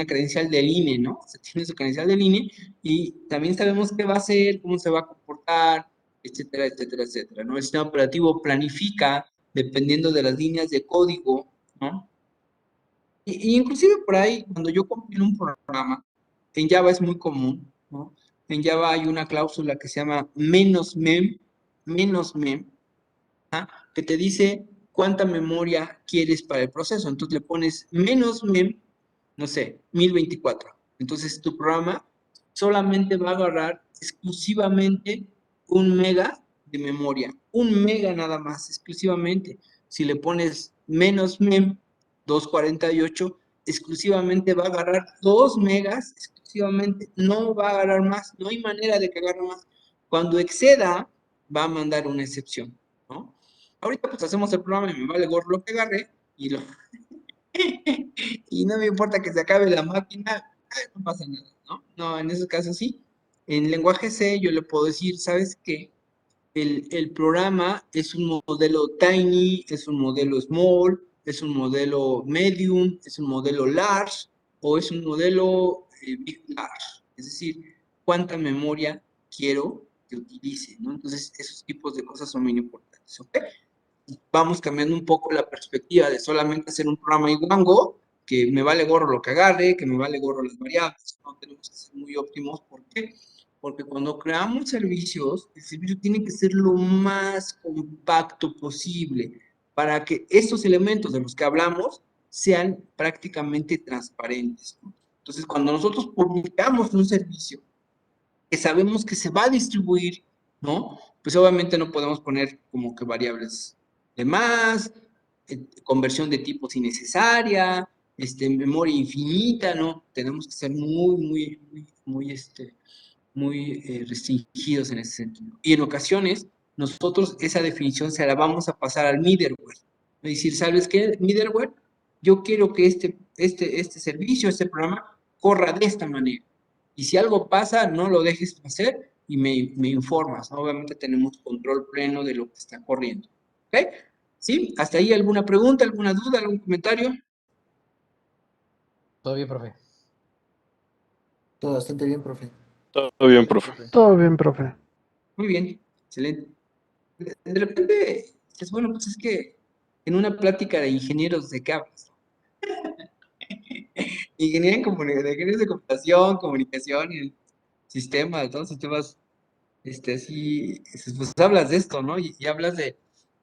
credencial del INE, ¿no? O sea, tiene su credencial del INE y también sabemos qué va a hacer, cómo se va a comportar, etcétera, etcétera, etcétera, ¿no? El sistema operativo planifica dependiendo de las líneas de código, ¿no? Y inclusive por ahí, cuando yo compilo un programa, en Java es muy común, ¿no? En Java hay una cláusula que se llama -mem, que te dice cuánta memoria quieres para el proceso. Entonces le pones -mem, no sé, 1024. Entonces tu programa solamente va a agarrar exclusivamente 1 mega de memoria. 1 mega nada más, exclusivamente. Si le pones -mem 248, exclusivamente va a agarrar 2 megas, exclusivamente, no va a agarrar más, no hay manera de que agarre más. Cuando exceda, va a mandar una excepción. Ahorita pues hacemos el programa y me vale gorro lo que agarre y lo... y no me importa que se acabe la máquina, no pasa nada, ¿no? No, en ese caso sí. En lenguaje C yo le puedo decir, ¿sabes qué? El programa es un modelo tiny, es un modelo small, es un modelo medium, es un modelo large o es un modelo big large. Es decir, cuánta memoria quiero que utilice, ¿no? Entonces, esos tipos de cosas son muy importantes, ¿ok? Vamos cambiando un poco la perspectiva de solamente hacer un programa Iwango, que me vale gorro lo que agarre, que me vale gorro las variables, no tenemos que ser muy óptimos, ¿por qué? Porque cuando creamos servicios, el servicio tiene que ser lo más compacto posible para que estos elementos de los que hablamos sean prácticamente transparentes, ¿no? Entonces, cuando nosotros publicamos un servicio que sabemos que se va a distribuir, ¿no? Pues obviamente no podemos poner como que variables de más, conversión de tipos innecesaria, memoria infinita, ¿no? Tenemos que ser muy restringidos en ese sentido. Y en ocasiones, nosotros esa definición se la vamos a pasar al middleware. Es decir, ¿sabes qué? Middleware, yo quiero que este servicio, este programa, corra de esta manera. Y si algo pasa, no lo dejes hacer y me informas, ¿no? Obviamente tenemos control pleno de lo que está corriendo. ¿Ok? ¿Sí? ¿Hasta ahí alguna pregunta, alguna duda, algún comentario? Todo bien, profe. Todo bastante bien, profe. Todo bien, profe. Todo bien, profe. Muy bien, excelente. De repente, es bueno, pues es que en una plática de ingenieros, ¿de qué hablas? Ingeniería de ingenieros de computación, comunicación y sistemas, ¿no? Sistemas, así, pues hablas de esto, ¿no? Y hablas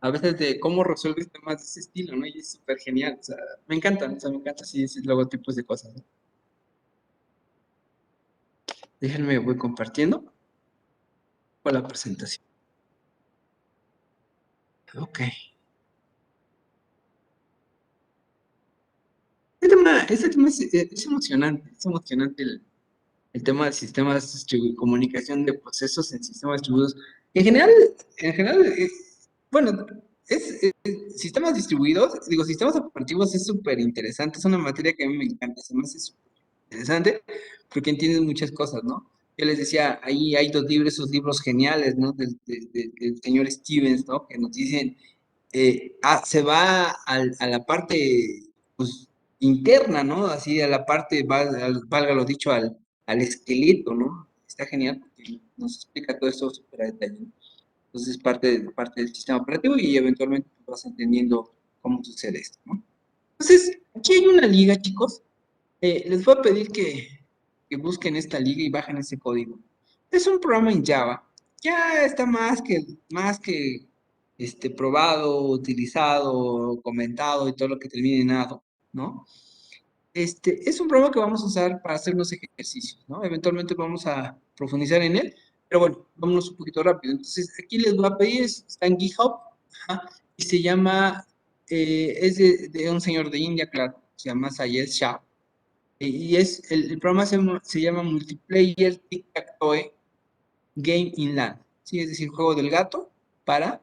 a veces de cómo resuelves temas de ese estilo, ¿no? Y es súper genial, o sea, me encantan, o sea, me encanta así, ese luego tipos de cosas, ¿no? Déjenme, voy compartiendo con la presentación. Ok. Este tema es emocionante el tema de sistemas de comunicación de procesos en sistemas distribuidos. En general, bueno, sistemas distribuidos, digo, sistemas operativos es súper interesante, es una materia que a mí me encanta, se me hace súper interesante porque entiendes muchas cosas, ¿no? Yo les decía, ahí hay esos libros geniales, ¿no? Del señor Stevens, ¿no? Que nos dicen, se va a la parte, pues, interna, ¿no? Así a la parte, valga lo dicho, al esqueleto, ¿no? Está genial porque nos explica todo esto súper a detalle, ¿no? Entonces, parte del sistema operativo y eventualmente vas entendiendo cómo sucede esto, ¿no? Entonces, aquí hay una liga, chicos. Les voy a pedir que busquen esta liga y bajen ese código. Es un programa en Java. Ya está más que probado, utilizado, comentado y todo lo que termine en ado, ¿no? Es un programa que vamos a usar para hacer unos ejercicios, ¿no? Eventualmente vamos a profundizar en él, pero bueno, vámonos un poquito rápido. Entonces, aquí les voy a pedir, está en GitHub, ajá, y se llama, es de un señor de India, claro, se llama Sayed Shah, y el programa se llama Multiplayer Tic-Tac-Toe Game in LAN, ¿sí? Es decir, juego del gato para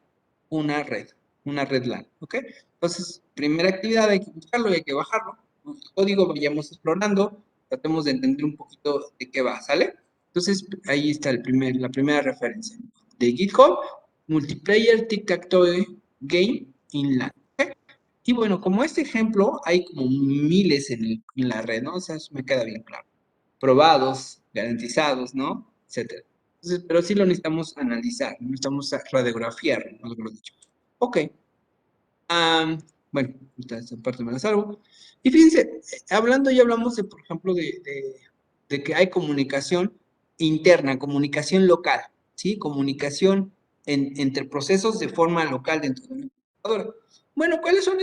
una red LAN, ¿ok? Entonces, primera actividad, hay que buscarlo y hay que bajarlo. El código vayamos explorando, tratemos de entender un poquito de qué va, ¿sale? Entonces, ahí está la primera referencia de GitHub, Multiplayer Tic-Tac-Toe Game in LAN. ¿Ok? Y bueno, como este ejemplo, hay como miles en la red, ¿no? O sea, eso me queda bien claro. Probados, garantizados, ¿no? Etcétera. Entonces, pero sí lo necesitamos analizar, necesitamos radiografiar, mejor dicho. Ok. Bueno, esta parte me la salvo. Y fíjense, ya hablamos de, por ejemplo, de que hay comunicación interna, comunicación local, ¿sí? Comunicación entre procesos de forma local dentro de una computadora. Bueno, cuáles son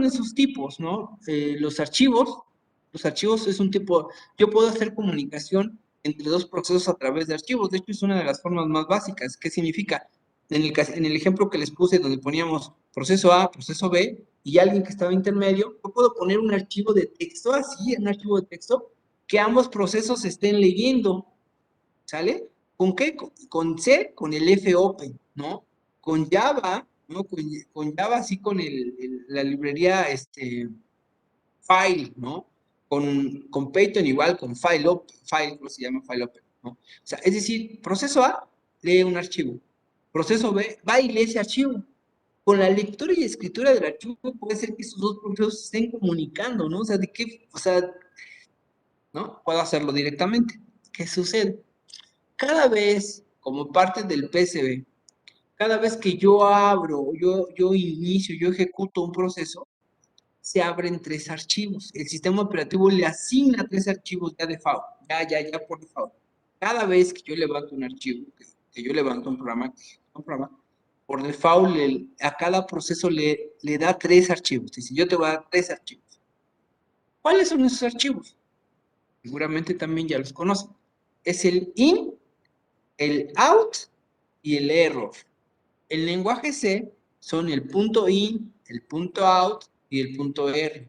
esos tipos, no? Los archivos es un tipo, yo puedo hacer comunicación entre dos procesos a través de archivos, de hecho es una de las formas más básicas. ¿Qué significa? En el ejemplo que les puse, donde poníamos proceso A, proceso B, y alguien que estaba intermedio, yo puedo poner un archivo de texto, así, un archivo de texto, que ambos procesos estén leyendo, ¿sale? ¿Con qué? Con C, con el fopen, ¿no? Con Java, ¿no? Con Java, así con la librería File, ¿no? Con Python igual, con File, ¿cómo se llama? File Open, ¿no? O sea, es decir, proceso A lee un archivo, proceso B va y lee ese archivo. Con la lectura y escritura del archivo puede ser que esos dos procesos se estén comunicando, ¿no? O sea, ¿no? Puedo hacerlo directamente. ¿Qué sucede? Cada vez, como parte del PCB, cada vez que yo abro, yo inicio, yo ejecuto un proceso, se abren 3 archivos. El sistema operativo le asigna 3 archivos ya default, ya por default. Cada vez que yo levanto un archivo, que yo levanto un programa, por default a cada proceso le da 3 archivos. Dice, yo te voy a dar 3 archivos. ¿Cuáles son esos archivos? Seguramente también ya los conocen. Es el in, el out y el error. El lenguaje C son el punto in, el punto out y el punto R.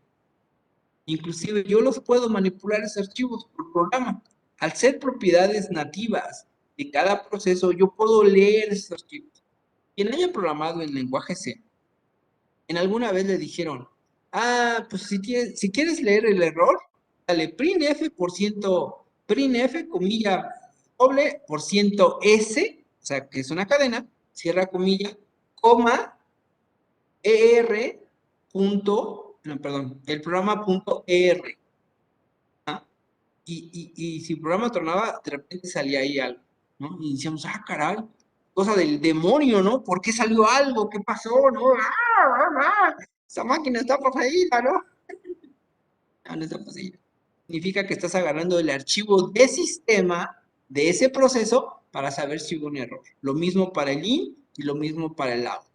Inclusive yo los puedo manipular esos archivos por programa. Al ser propiedades nativas de cada proceso, yo puedo leer esos archivos. Quien haya programado en lenguaje C, en alguna vez le dijeron, pues si quieres leer el error, dale printf printf, comilla doble, %s, o sea, que es una cadena, cierra comilla, coma, el programa.er. ¿Ah? Y si el programa tronaba, de repente salía ahí algo, ¿no? Y decíamos, caray, cosa del demonio, ¿no? ¿Por qué salió algo? ¿Qué pasó? ¿No? Esa máquina está poseída, ¿no? No está poseída. Significa que estás agarrando el archivo de sistema de ese proceso para saber si hubo un error. Lo mismo para el in y lo mismo para el out.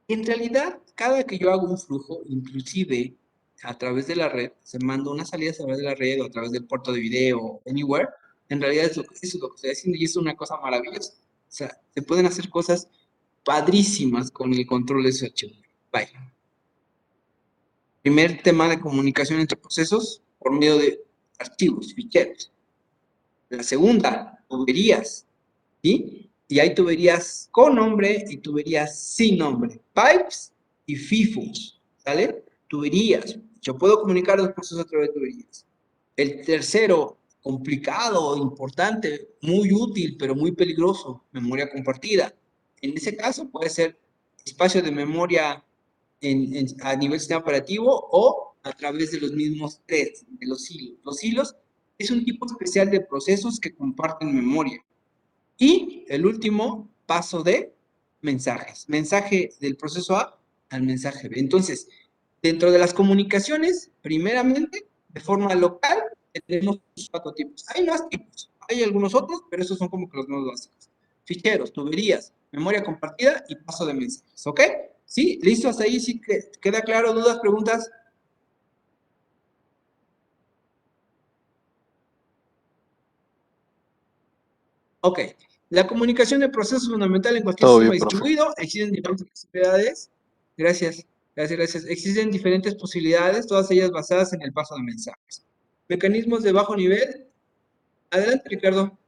En realidad, cada que yo hago un flujo, inclusive a través de la red, se manda una salida a través de la red o a través del puerto de video, anywhere, en realidad eso es lo que estoy haciendo y es una cosa maravillosa. O sea, se pueden hacer cosas padrísimas con el control de ese archivo. Bye. Primer tema de comunicación entre procesos por medio de archivos, ficheros. La segunda, tuberías, ¿sí? Y hay tuberías con nombre y tuberías sin nombre. Pipes y FIFOs, ¿sale? Tuberías. Yo puedo comunicar los procesos a través de tuberías. El tercero, complicado, importante, muy útil, pero muy peligroso, memoria compartida. En ese caso puede ser espacio de memoria a nivel sistema operativo o a través de los mismos threads, de los hilos. Los hilos es un tipo especial de procesos que comparten memoria. Y el último paso de mensajes. Mensaje del proceso A al mensaje B. Entonces, dentro de las comunicaciones, primeramente, de forma local, tenemos 4 tipos. Hay más tipos, hay algunos otros, pero esos son como que los más básicos. Ficheros, tuberías, memoria compartida y paso de mensajes, ¿ok? ¿Sí? ¿Listo? ¿Hasta ahí sí queda claro? ¿Dudas, preguntas? Ok. La comunicación de procesos es fundamental en cualquier Todo Todo bien, bien, profe. distribuido. Existen diferentes posibilidades. Gracias. Existen diferentes posibilidades, todas ellas basadas en el paso de mensajes. Mecanismos de bajo nivel. Adelante, Ricardo.